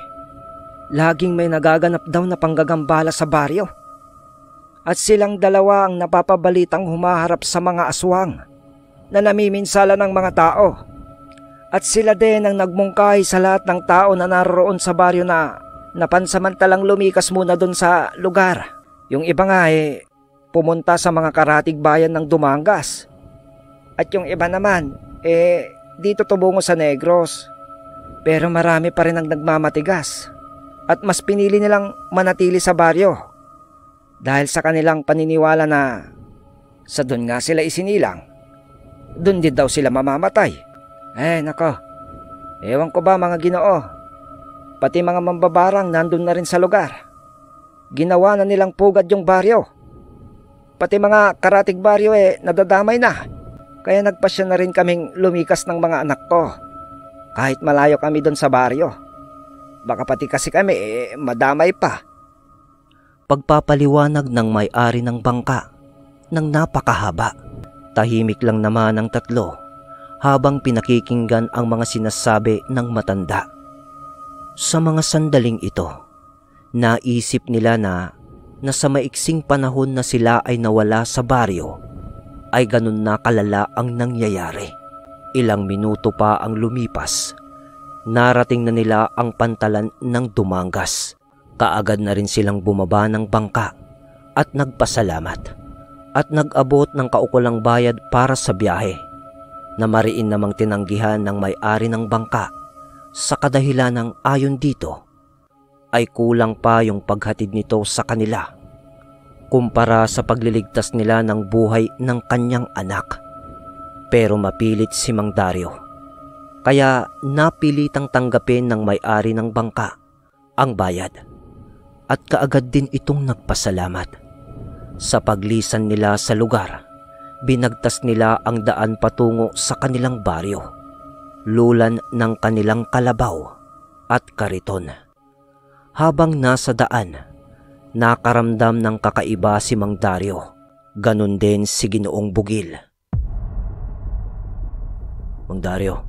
laging may nagaganap daw na panggagambala sa baryo. At silang dalawa ang napapabalitang humaharap sa mga aswang na namiminsala ng mga tao. At sila din ang nagmungkahi sa lahat ng tao na naroon sa baryo na napansamantalang lumikas muna doon sa lugar. Yung iba nga pumunta sa mga karatig bayan ng Dumangas. At yung iba naman, dito tubungo sa Negros. Pero marami pa rin ang nagmamatigas. At mas pinili nilang manatili sa baryo. Dahil sa kanilang paniniwala na sa doon nga sila isinilang, doon din daw sila mamamatay. Nako, ewan ko ba mga Ginoo, pati mga mambabarang nandun na rin sa lugar. Ginawa na nilang pugad yung baryo. Pati mga karatig baryo nadadamay na. Kaya nagpasya na rin kaming lumikas ng mga anak ko. Kahit malayo kami doon sa baryo. Baka pati kasi kami madamay pa. Pagpapaliwanag ng may-ari ng bangka ng napakahaba. Tahimik lang naman ang tatlo habang pinakikinggan ang mga sinasabi ng matanda. Sa mga sandaling ito, naisip nila na sa maiksing panahon na sila ay nawala sa baryo, ay ganun na kalala ang nangyayari. Ilang minuto pa ang lumipas, narating na nila ang pantalan ng Dumangas. Kaagad na rin silang bumaba ng bangka at nagpasalamat at nag-abot ng kaukulang bayad para sa biyahe na mariin namang tinanggihan ng may-ari ng bangka sa kadahilan ng ayon dito ay kulang pa yung paghatid nito sa kanila kumpara sa pagliligtas nila ng buhay ng kanyang anak. Pero mapilit si Mang Dario Kaya napilitang tanggapin ng may-ari ng bangka ang bayad at kaagad din itong nagpasalamat. Sa paglisan nila sa lugar, binagtas nila ang daan patungo sa kanilang baryo, lulan ng kanilang kalabaw at kariton. Habang nasa daan, nakaramdam ng kakaiba si Mang Dario. Ganon din si Ginoong Bugil. Mang Dario,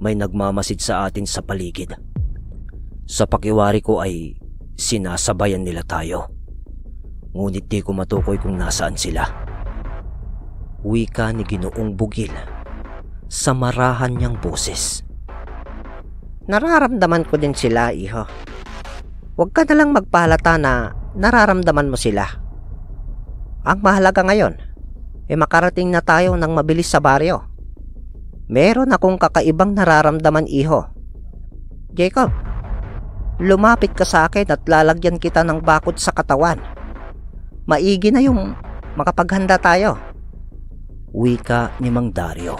may nagmamasid sa atin sa paligid. Sa pakiwari ko ay sinasabayan nila tayo. Ngunit di ko matukoy kung nasaan sila. Wika ni Ginoong Bugil sa marahan niyang boses. Nararamdaman ko din sila, iho. Huwag ka nalang magpahalata na nararamdaman mo sila. Ang mahalaga ngayon, makarating na tayo ng mabilis sa baryo. Meron akong kakaibang nararamdaman, iho. Jacob, lumapit ka sa akin at lalagyan kita ng bakod sa katawan. Maigi na yung makapaghanda tayo. Wika ni Mang Dario.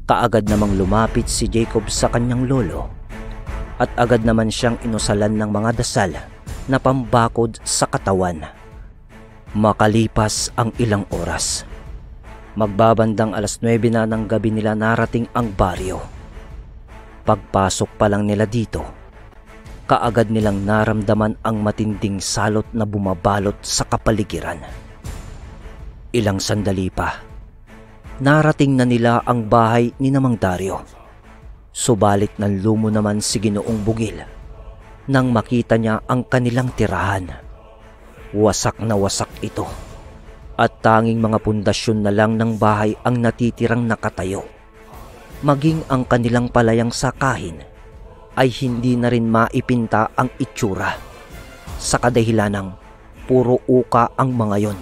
Kaagad namang lumapit si Jacob sa kanyang lolo at agad naman siyang inusalan ng mga dasal na pambakod sa katawan. Makalipas ang ilang oras, magbabandang 9:00 na ng gabi nila narating ang baryo. Pagpasok pa lang nila dito, kaagad nilang naramdaman ang matinding salot na bumabalot sa kapaligiran. Ilang sandali pa, narating na nila ang bahay ni Mang Dario. Subalit nanlumo naman si Ginoong Bugil nang makita niya ang kanilang tirahan. Wasak na wasak ito at tanging mga pundasyon na lang ng bahay ang natitirang nakatayo. Maging ang kanilang palayang sakahin ay hindi na rin maipinta ang itsura sa kadahilanang puro uka ang mga yon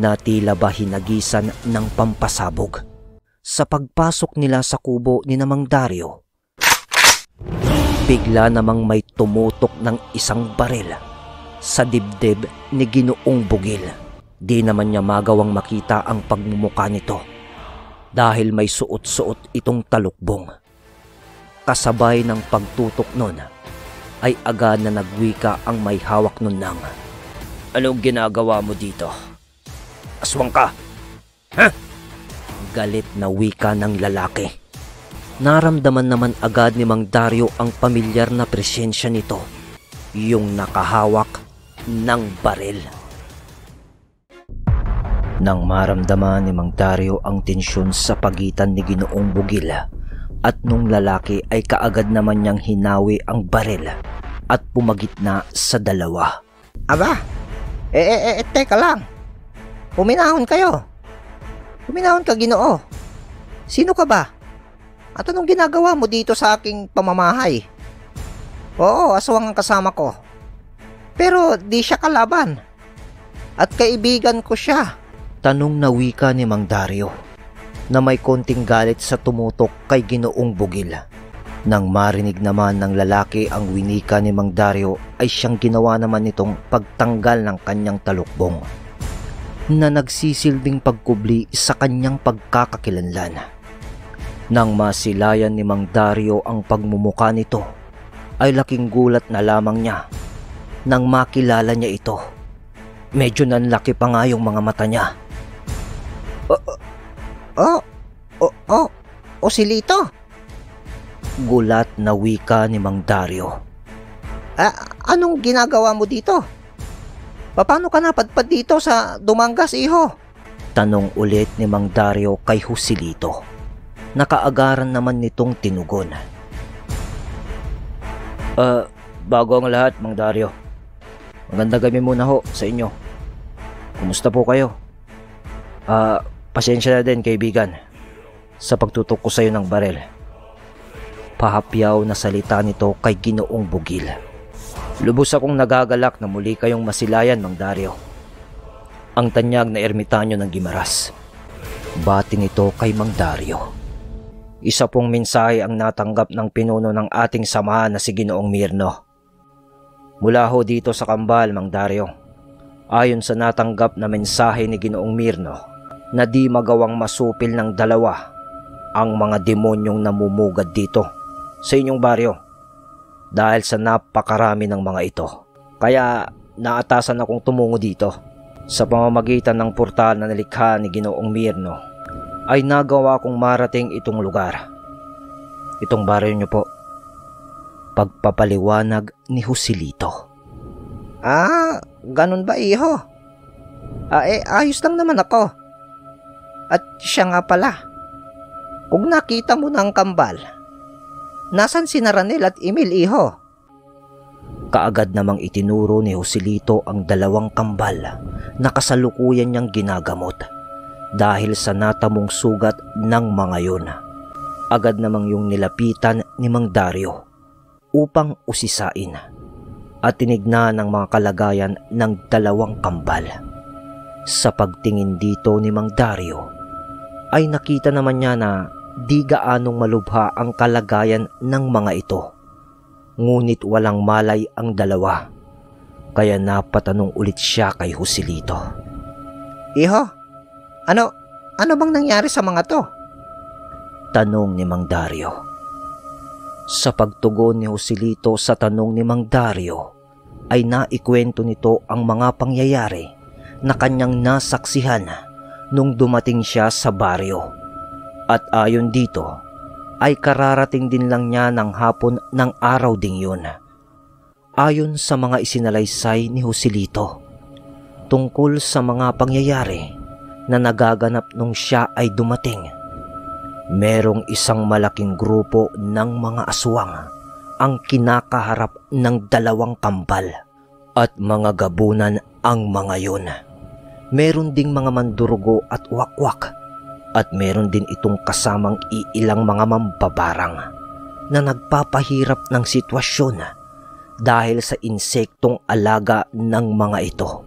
na tila ba hinagisan ng pampasabog. Sa pagpasok nila sa kubo ni Mang Dario, bigla namang may tumutok ng isang baril sa dibdib ni Ginoong Bugil. Di naman niya magawang makita ang pagmumuka nito dahil may suot-suot itong talukbong. Kasabay ng pagtutok nun ay agad na nagwika ang may hawak nun ng, "Anong ginagawa mo dito? Aswang ka? Ha?" Galit na wika ng lalaki. Naramdaman naman agad ni Mang Dario ang pamilyar na presensya nito, yung nakahawak ng baril. Nang maramdaman ni Mang Dario ang tensyon sa pagitan ni Ginoong Bugil at nung lalaki ay kaagad naman niyang hinawi ang baril at pumagitna sa dalawa. Aba, teka lang. Huminahon kayo. Huminahon ka, Ginoo. Sino ka ba? At anong ginagawa mo dito sa aking pamamahay? Oo, aswang ang kasama ko. Pero di siya kalaban. At kaibigan ko siya. Tanong na wika ni Mang Dario na may konting galit sa tumutok kay Ginoong Bugil. Nang marinig naman ng lalaki ang winika ni Mang Dario ay siyang ginawa naman nitong pagtanggal ng kanyang talukbong na nagsisilbing pagkubli sa kanyang pagkakakilanlan. Nang masilayan ni Mang Dario ang pagmumuka nito, ay laking gulat na lamang niya nang makilala niya ito. Medyo nanlaki pa nga yung mga mata niya. Si Lito? Gulat na wika ni Mang Dario. Anong ginagawa mo dito? Paano ka napadpad dito sa Dumangas, iho? Tanong ulit ni Mang Dario kay Joselito. Nakaagaran naman nitong tinugon. Bago ang lahat, Mang Dario. Magandang gabi muna ho sa inyo. Kumusta po kayo? Pasensya na din, kaibigan, sa pagtutok ko sa iyo ng baril. Pahapyaw na salita nito kay Ginoong Bugil. Lubos akong nagagalak na muli kayong masilayan, Mang Dario. Ang tanyag na ermitanyo ng Gimaras. Bati nito kay Mang Dario. Isa pong mensahe ang natanggap ng pinuno ng ating samahan na si Ginoong Mirno. Mula ho dito sa Kambal, Mang Dario. Ayon sa natanggap na mensahe ni Ginoong Mirno na di magawang masupil ng dalawa ang mga demonyong namumugad dito sa inyong baryo dahil sa napakarami ng mga ito. Kaya naatasan akong tumungo dito. Sa pamamagitan ng portal na nilikha ni Ginoong Mirno ay nagawa kong marating itong lugar. Itong baryo niyo po. Pagpapaliwanag ni Joselito. Ganun ba, iho? Ayos lang naman ako. At siya nga pala, kung nakita mo na ang kambal, nasan si Ranel at Emil, iho? Kaagad namang itinuro ni Joselito ang dalawang kambal na kasalukuyan niyang ginagamot dahil sa natamong sugat ng mga yun. Agad namang yung nilapitan ni Mang Dario upang usisain at tinignan ang mga kalagayan ng dalawang kambal. Sa pagtingin dito ni Mang Dario ay nakita naman niya na di gaanong malubha ang kalagayan ng mga ito. Ngunit walang malay ang dalawa, kaya napatanong ulit siya kay Joselito. Iho, ano bang nangyari sa mga to? Tanong ni Mang Dario. Sa pagtugon ni Joselito sa tanong ni Mang Dario, ay naikwento nito ang mga pangyayari na kanyang nasaksihan nung dumating siya sa baryo. At ayon dito, ay kararating din lang niya ng hapon ng araw ding yun. Ayon sa mga isinalaysay ni Joselito tungkol sa mga pangyayari na nagaganap nung siya ay dumating, merong isang malaking grupo ng mga aswang ang kinakaharap ng dalawang kambal at mga gabunan ang mga yun. Meron ding mga mandurugo at wakwak. At meron din itong kasamang iilang mga mambabarang na nagpapahirap ng sitwasyon dahil sa insektong alaga ng mga ito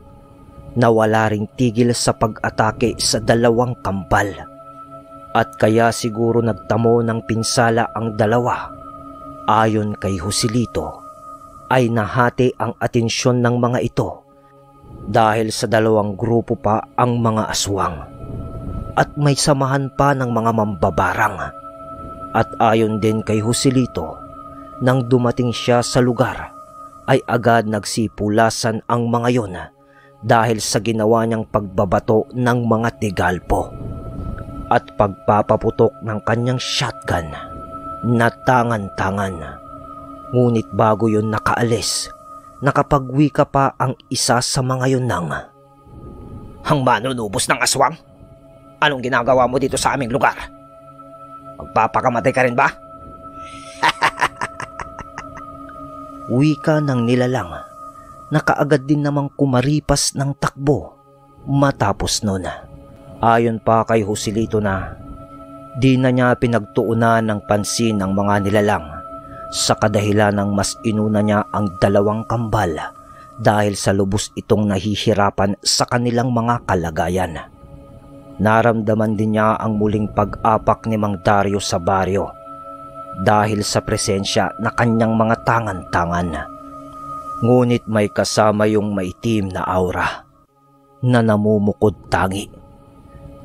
na wala ring tigil sa pag-atake sa dalawang kambal. At kaya siguro nagtamo ng pinsala ang dalawa. Ayon kay Joselito ay nahati ang atensyon ng mga ito dahil sa dalawang grupo pa ang mga aswang. At may samahan pa ng mga mambabarang. At ayon din kay Joselito, nang dumating siya sa lugar, ay agad nagsipulasan ang mga yon dahil sa ginawa niyang pagbabato ng mga tigalpo at pagpapaputok ng kanyang shotgun na tangan-tangan. Ngunit bago yon nakaalis, nakapagwika pa ang isa sa mga yon nang, "Ang manunubos ng aswang? Anong ginagawa mo dito sa aming lugar? Magpapakamatay ka rin ba?" Wika ng nilalang na kaagad din namang kumaripas ng takbo matapos nun. Ayon pa kay Joselito na di na niya pinagtuunan ng pansin ng mga nilalang sa kadahilan ng mas inuna niya ang dalawang kambal dahil sa lubos itong nahihirapan sa kanilang mga kalagayan. Naramdaman din niya ang muling pag-apak ni Mang Dario sa baryo dahil sa presensya na kanyang mga tangan-tangan. Ngunit may kasama yung maitim na aura na namumukod tangi.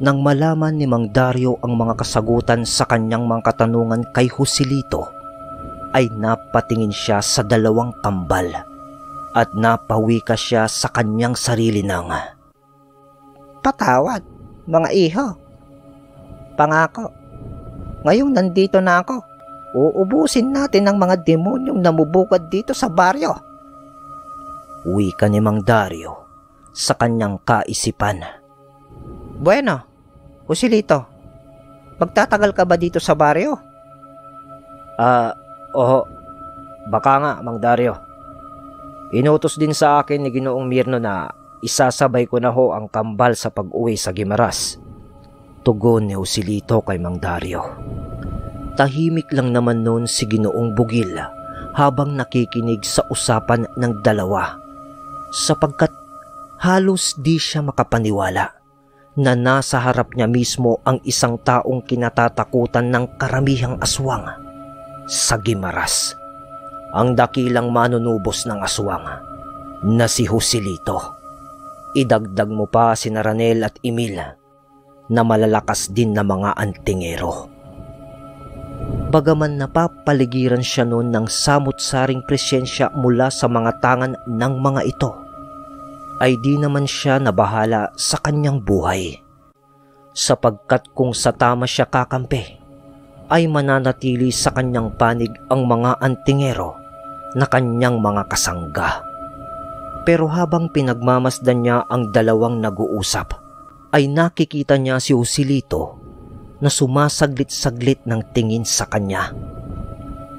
Nang malaman ni Mang Dario ang mga kasagutan sa kanyang mga katanungan kay Joselito, ay napatingin siya sa dalawang kambal at napawika siya sa kanyang sarili ng, "Patawad, mga iho. Pangako, ngayong nandito na ako, uubusin natin ang mga demonyong namubukad dito sa baryo." Wika ni Mang Dario sa kanyang kaisipan. "Bueno, Joselito, magtatagal ka ba dito sa baryo?" Oo, baka nga, Mang Dario. Inutos din sa akin ni Ginoong Mirno na isasabay ko na ho ang kambal sa pag-uwi sa Guimaras. Tugon ni Joselito kay Mang Dario. Tahimik lang naman noon si Ginoong Bugil habang nakikinig sa usapan ng dalawa, sapagkat halos di siya makapaniwala na nasa harap niya mismo ang isang taong kinatatakutan ng karamihang aswang sa Guimaras. Ang dakilang manunubos ng aswang na si Joselito. Idagdag mo pa si Ranel at Emil na malalakas din na mga antingero. Bagaman napapaligiran siya noon ng samut-saring presensya mula sa mga tangan ng mga ito, ay di naman siya nabahala sa kanyang buhay. Sapagkat kung sa tama siya kakampi, ay mananatili sa kanyang panig ang mga antingero na kanyang mga kasangga. Pero habang pinagmamasdan niya ang dalawang nag-uusap, ay nakikita niya si Joselito na sumasaglit-saglit ng tingin sa kanya.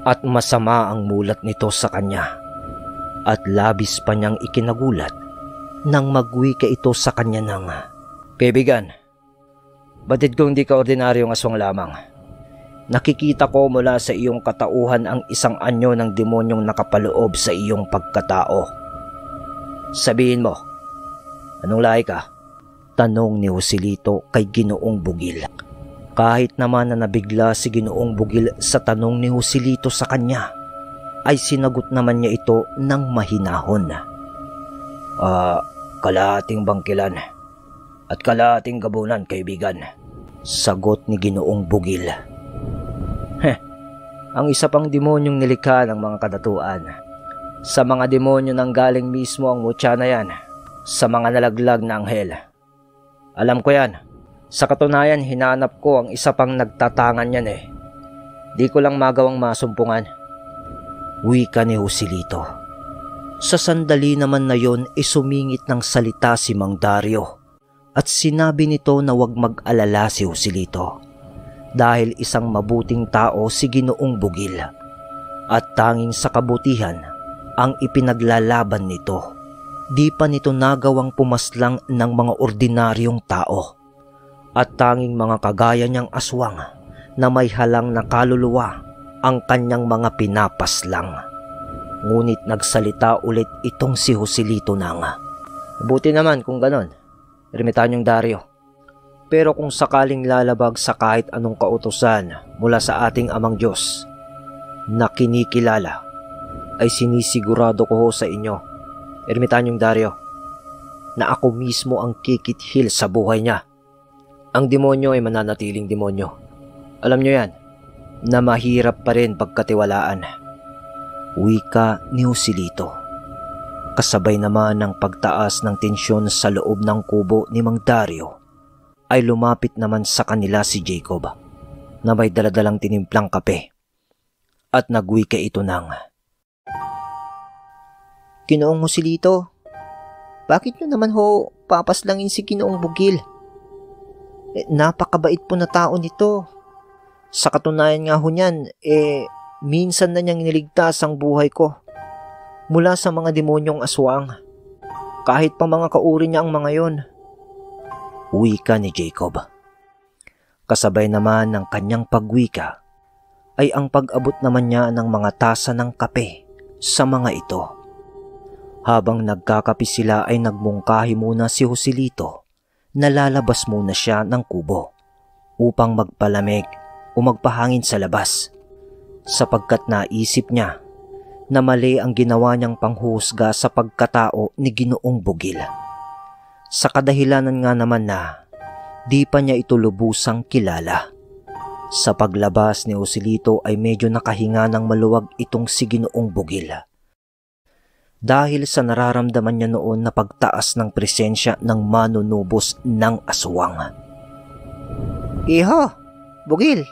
At masama ang mulat nito sa kanya. At labis pa niyang ikinagulat nang magwika ito sa kanya ng, "Kaibigan, batid kong di ka ordinaryong aswang lamang. Nakikita ko mula sa iyong katauhan ang isang anyo ng demonyong nakapaloob sa iyong pagkatao. Sabihin mo, anong lahi ka?" tanong ni Joselito kay Ginoong Bugil. Kahit naman na nabigla si Ginoong Bugil sa tanong ni Joselito sa kanya, ay sinagot naman niya ito ng mahinahon. Kalahating bangkilan at kalahating gabunan, kaibigan," sagot ni Ginoong Bugil. Ang isa pang demonyong nilikha ng mga kadatuan. Sa mga demonyo nang galing mismo ang mutya na yan, sa mga nalaglag na anghel. Alam ko yan. Sa katunayan, hinanap ko ang isa pang nagtatangan yan eh. Di ko lang magawang masumpungan. Wika ni Joselito. Sa sandali naman na yon, sumingit ng salita si Mang Dario at sinabi nito na huwag mag-alala si Joselito dahil isang mabuting tao si Ginoong Bugil at tanging sa kabutihan ang ipinaglalaban nito. Di pa nito nagawang pumaslang ng mga ordinaryong tao at tanging mga kagaya niyang aswang na may halang na kaluluwa ang kanyang mga pinapaslang. Ngunit nagsalita ulit itong si Joselito na nga. Buti naman kung ganon, Ermitanyong Dario. Pero kung sakaling lalabag sa kahit anong kautusan mula sa ating Amang Diyos na kinikilala, ay sinisigurado ko sa inyo, Ermitanyong Dario, na ako mismo ang kikithil sa buhay niya. Ang demonyo ay mananatiling demonyo. Alam niyo yan, na mahirap pa rin pagkatiwalaan. Wika ni Joselito. Kasabay naman ng pagtaas ng tensyon sa loob ng kubo ni Mang Dario, ay lumapit naman sa kanila si Jacob na may daladalang tinimplang kape at nagwika ito ng, "Ginoong Joselito, bakit nyo naman ho papaslangin si Ginoong Bugil? Napakabait po na tao nito. Sa katunayan nga ho niyan, minsan na niyang niligtas ang buhay ko mula sa mga demonyong aswang, kahit pa mga kauri niya ang mga yon." Wika ni Jacob. Kasabay naman ng kanyang pagwika ay ang pag-abot naman niya ng mga tasa ng kape sa mga ito. Habang nagkakape sila ay nagmungkahi muna si Joselito na lalabas muna siya ng kubo upang magpalamig o magpahangin sa labas, sapagkat naisip niya na mali ang ginawa niyang panghusga sa pagkatao ni Ginoong Bugil. Sa kadahilanan nga naman na di pa niya ito lubusang kilala. Sa paglabas ni Joselito ay medyo nakahinga ng maluwag itong si Ginoong Bugil, dahil sa nararamdaman niya noon na pagtaas ng presensya ng manunubos ng aswang. "Iho, Bugil,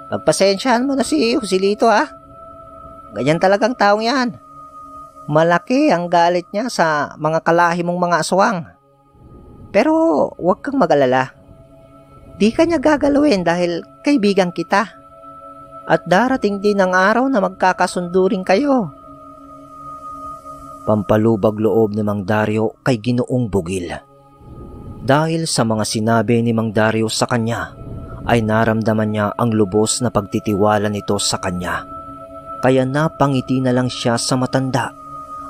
pagpasensyahan mo na si Joselito ha. Ganyan talagang taong yan. Malaki ang galit niya sa mga kalahi mong mga aswang. Pero huwag kang mag-alala. Di ka niya gagalawin dahil kaibigan kita. At darating din ang araw na magkakasundo rin kayo." Pampalubag loob ni Mang Dario kay Ginoong Bugil. Dahil sa mga sinabi ni Mang Dario sa kanya, ay naramdaman niya ang lubos na pagtitiwala nito sa kanya. Kaya napangiti na lang siya sa matanda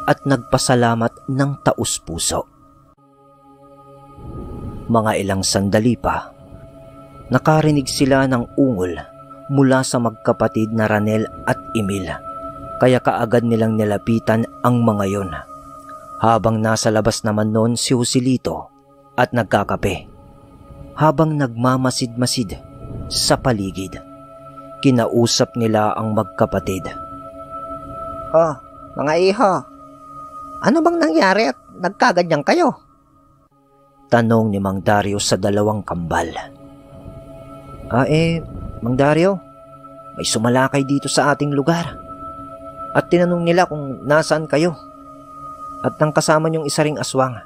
at nagpasalamat ng taus-puso. Mga ilang sandali pa, nakarinig sila ng ungol mula sa magkapatid na Ranel at Emil, kaya kaagad nilang nilapitan ang mga yon. Habang nasa labas naman noon si Joselito at nagkakape, habang nagmamasid-masid sa paligid, Kinausap nila ang magkapatid. Oh, mga iho, ano bang nangyari at nagkaganyan kayo? Tanong ni Mang Dario sa dalawang kambal. Mang Dario, may sumalakay dito sa ating lugar. At tinanong nila kung nasaan kayo. At nang kasama niyong isa ring aswang,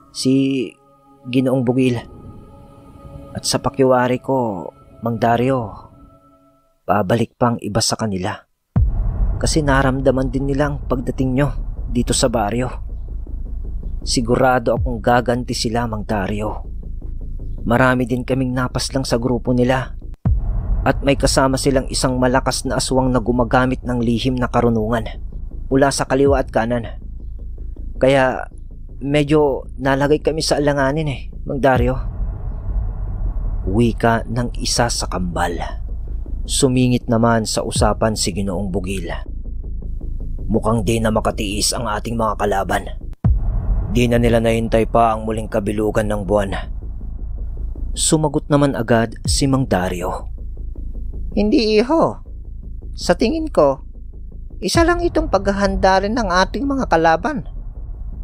si Ginoong Bugil. At sa pakiwari ko, Mang Dario, babalik pang iba sa kanila. Kasi naramdaman din nila ang pagdating nyo dito sa baryo. Sigurado akong gaganti sila, Mang Dario. Marami din kaming napaslang sa grupo nila. At may kasama silang isang malakas na aswang na gumagamit ng lihim na karunungan mula sa kaliwa at kanan. Kaya medyo nalagay kami sa alanganin Mang Dario. Wika ng isa sa kambal. Sumingit naman sa usapan si Ginoong Bugil. Mukhang di na makatiis ang ating mga kalaban. Di na nila nahintay pa ang muling kabilugan ng buwan. Sumagot naman agad si Mang Dario. Hindi iho. Sa tingin ko, isa lang itong paghahanda rin ng ating mga kalaban.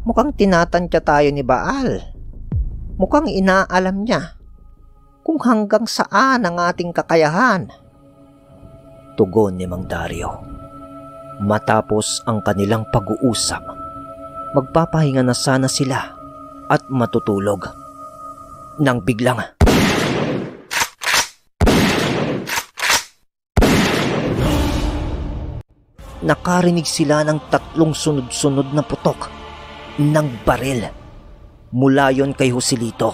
Mukhang tinatantya tayo ni Baal. Mukhang inaalam niya kung hanggang saan ang ating kakayahan. Tugon ni Mang Dario. Matapos ang kanilang pag-uusap, magpapahinga na sana sila at matutulog. Nang biglang nakarinig sila ng 3 sunod-sunod na putok ng baril mula yon kay Joselito.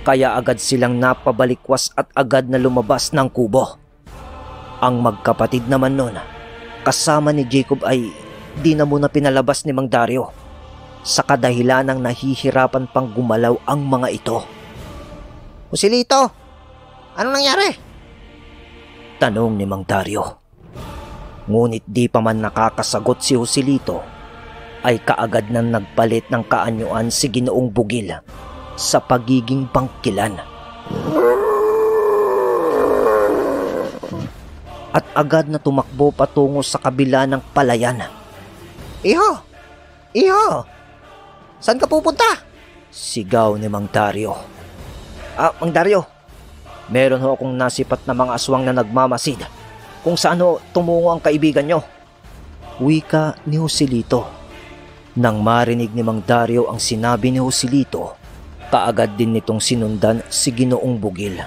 Kaya agad silang napabalikwas at agad na lumabas ng kubo. Ang magkapatid naman nun, kasama ni Jacob, ay di na muna pinalabas ni Mang Dario sa kadahilan ng nahihirapan pang gumalaw ang mga ito. Joselito, anong nangyari? Tanong ni Mang Dario. Ngunit di pa man nakakasagot si Joselito, ay kaagad nang nagpalit ng kaanyuan si Ginoong Bugil sa pagiging bangkilan. At agad na tumakbo patungo sa kabila ng palayan. Iho! Iho! Saan ka pupunta? Sigaw ni Mang Dario. Mang Dario, meron ho akong nasipat na mga aswang na nagmamasid kung saan ho tumungo ang kaibigan nyo. Wika ni Joselito. Nang marinig ni Mang Dario ang sinabi ni Joselito, kaagad din nitong sinundan si Ginoong Bugil.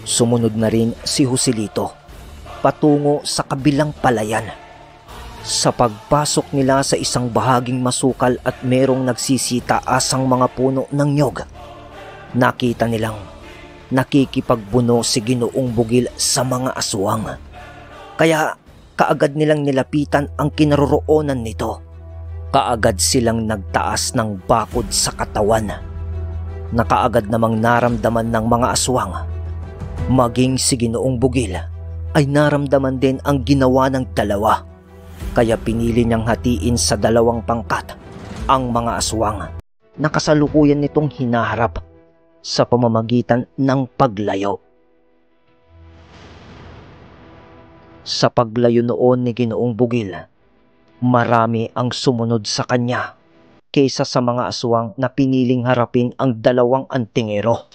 Sumunod na rin si Joselito patungo sa kabilang palayan. Sa pagpasok nila sa isang bahaging masukal at merong nagsisitaasang mga puno ng nyog, nakita nilang nakikipagbuno si Ginoong Bugil sa mga aswang. Kaya kaagad nilang nilapitan ang kinaroroonan nito. Kaagad silang nagtaas ng bakod sa katawan. Nakaagad namang naramdaman ng mga aswang. Maging si Ginoong Bugil ay naramdaman din ang ginawa ng dalawa. Kaya pinili niyang hatiin sa 2 pangkat ang mga aswang na kasalukuyan nitong hinaharap sa pamamagitan ng paglayo. Sa paglayo noon ni Ginoong Bugil, marami ang sumunod sa kanya kaysa sa mga aswang na piniling harapin ang 2 antingero.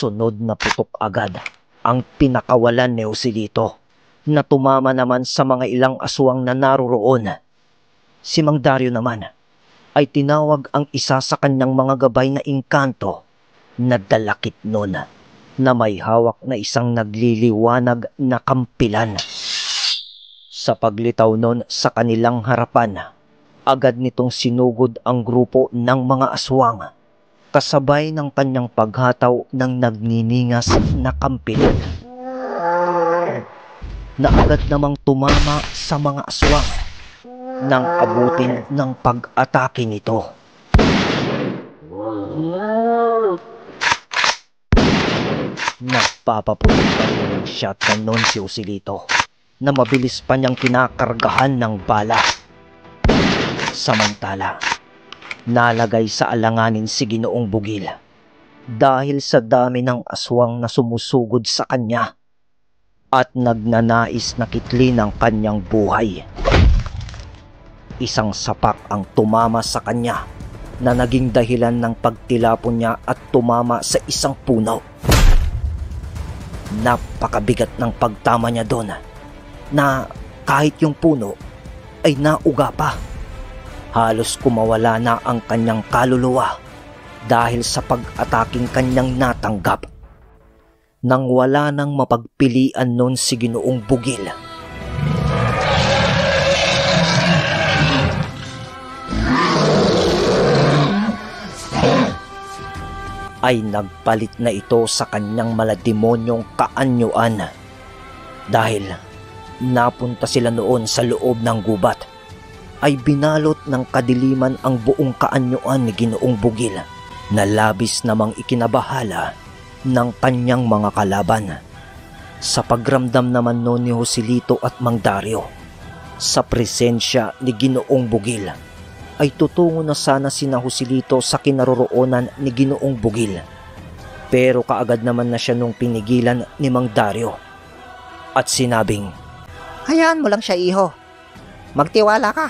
Sunod na putok agad ang pinakawalan ni Joselito na tumama naman sa mga ilang aswang na naroroon. Si Mang Dario naman ay tinawag ang isa sa kanyang mga gabay na engkanto na dalakit nun na may hawak na isang nagliliwanag na kampilan. Sa paglitaw nun sa kanilang harapan, agad nitong sinugod ang grupo ng mga aswang kasabay ng kanyang paghataw ng nagniningas na kampilan na agad namang tumama sa mga aswang nang abutin ng pag-atake nito. Nagpapaputok pa rin ng shotgun noon si Joselito na mabilis pa niyang kinakargahan ng bala. Samantala, nalagay sa alanganin si Ginoong Bugil dahil sa dami ng aswang na sumusugod sa kanya at nagnanais na kitlin ang kanyang buhay. Isang sapak ang tumama sa kanya na naging dahilan ng pagtilapon niya at tumama sa isang puno. Napakabigat ng pagtama niya doon na kahit yung puno ay nauga pa. Halos kumawala na ang kanyang kaluluwa dahil sa pag-ataking kanyang natanggap. Nang wala nang mapagpilian noon si Ginoong Bugil, ay nagpalit na ito sa kanyang malademonyong kaanyuan dahil napunta sila noon sa loob ng gubat. Ay binalot ng kadiliman ang buong kaanyuan ni Ginoong Bugil na labis namang ikinabahala ng kanyang mga kalaban. Sa pagramdam naman noon ni Joselito at Mang Dario sa presensya ni Ginoong Bugil, ay tutungo na sana sina Joselito sa kinaroroonan ni Ginoong Bugil. Pero kaagad naman na siya nung pinigilan ni Mang Dario at sinabing, Hayaan mo lang siya, iho. Magtiwala ka.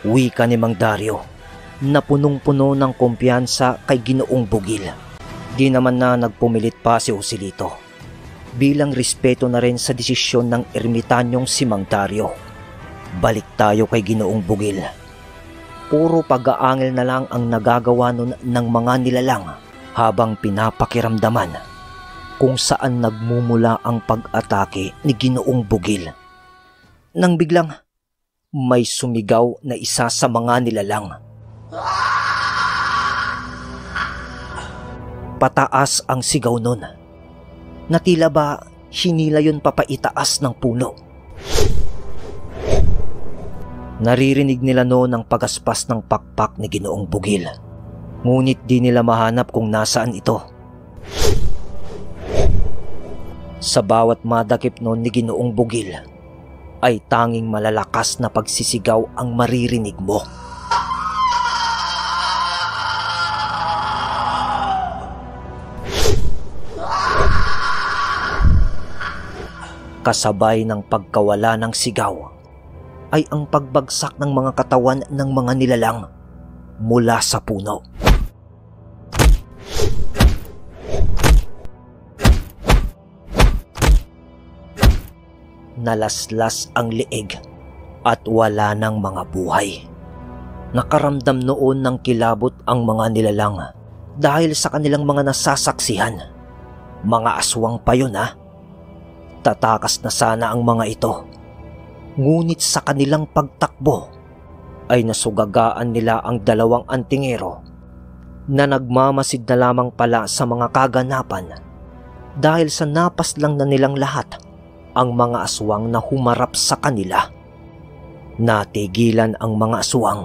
Wika ni Mang Dario na punong-puno ng kumpiyansa kay Ginoong Bugil. Di naman na nagpumilit pa si Joselito bilang respeto na rin sa desisyon ng ermitanyong si Mang Dario. Balik tayo kay Ginoong Bugil. Puro pag-aangil na lang ang nagagawa nun ng mga nilalang habang pinapakiramdaman kung saan nagmumula ang pag-atake ni Ginoong Bugil. Nang biglang may sumigaw na isa sa mga nilalang. Pataas ang sigaw nun na tila ba hinila yun papaitaas ng puno. Naririnig nila noon ang pagaspas ng pakpak ni Ginoong Bugil. Ngunit di nila mahanap kung nasaan ito. Sa bawat madakip noon ni Ginoong Bugil, ay tanging malalakas na pagsisigaw ang maririnig mo. Kasabay ng pagkawala ng sigaw, ay ang pagbagsak ng mga katawan ng mga nilalang mula sa puno. Nalaslas ang leeg at wala ng mga buhay. Nakaramdam noon ng kilabot ang mga nilalang dahil sa kanilang mga nasasaksihan. Mga aswang pa yun ha. Tatakas na sana ang mga ito. Ngunit sa kanilang pagtakbo ay nasugagaan nila ang dalawang antingero na nagmamasid na lamang pala sa mga kaganapan dahil sa napas lang na nilang lahat ang mga aswang na humarap sa kanila. Natigilan ang mga aswang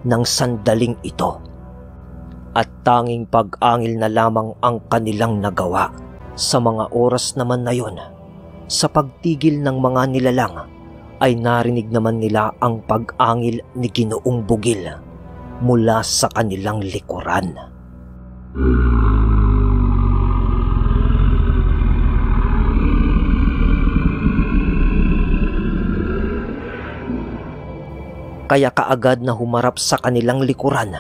ng sandaling ito at tanging pag-angil na lamang ang kanilang nagawa. Sa mga oras naman na yon, sa pagtigil ng mga nilalang, ay narinig naman nila ang pag-angil ni Ginoong Bugil mula sa kanilang likuran. Kaya kaagad na humarap sa kanilang likuran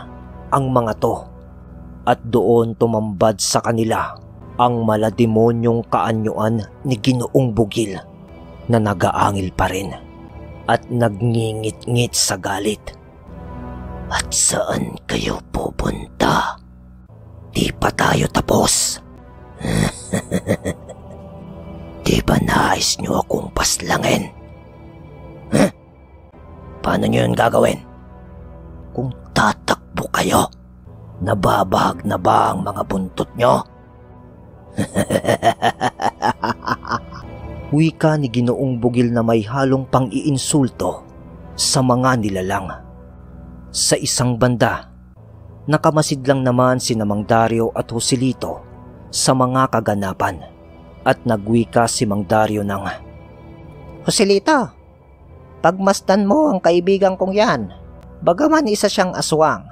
ang mga to at doon tumambad sa kanila ang malademonyong kaanyuan ni Ginoong Bugil na nagaangil pa rin at nagngingit-ngit sa galit. At saan kayo pupunta? Di pa tayo tapos. Di ba nais nyo akong paslangin? Paano nyo yun gagawin? Kung tatakbo kayo, nababahag na ba ang mga buntot nyo? Wika ni Ginoong Bugil na may halong pang-iinsulto sa mga nilalang. Sa isang banda, nakamasid lang naman sina Mang Dario at Joselito sa mga kaganapan at nagwika si Mang Dario ng, Joselito, pagmasdan mo ang kaibigan kong yan. Bagaman isa siyang aswang,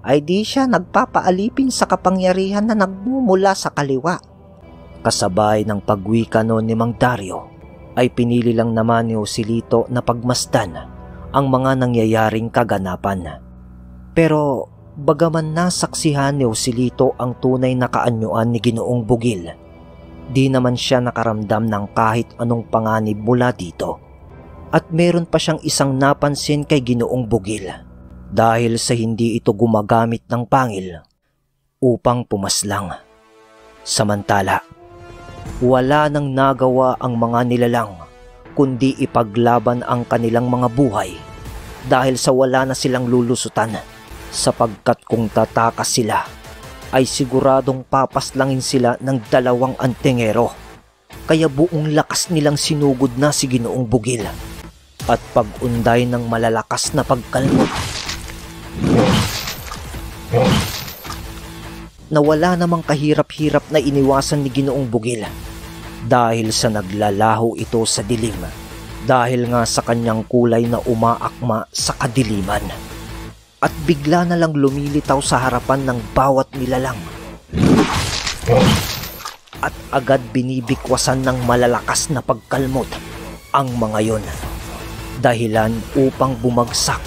ay di siya nagpapaalipin sa kapangyarihan na nagmumula sa kaliwa. Kasabay ng pagwika noon ni Mang Dario, ay pinili lang naman ni Joselito na pagmasdan ang mga nangyayaring kaganapan. Pero bagaman nasaksihan ni Joselito ang tunay na kaanyuan ni Ginoong Bugil, di naman siya nakaramdam ng kahit anong panganib mula dito. At meron pa siyang isang napansin kay Ginoong Bugil dahil sa hindi ito gumagamit ng pangil upang pumaslang. Samantala, wala nang nagawa ang mga nilalang kundi ipaglaban ang kanilang mga buhay dahil sa wala na silang lulusutan, sapagkat kung tatakas sila ay siguradong papaslangin sila ng 2 antingero. Kaya buong lakas nilang sinugod na si Ginoong Bugil at pag-unday ng malalakas na pagkalmot na wala namang kahirap-hirap na iniwasan ni Ginoong Bugil dahil sa naglalaho ito sa dilim, dahil nga sa kanyang kulay na umaakma sa kadiliman, at bigla na lang lumilitaw sa harapan ng bawat nilalang at agad binibikwasan ng malalakas na pagkalmot ang mga yon, dahilan upang bumagsak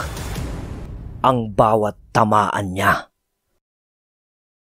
ang bawat tamaan niya.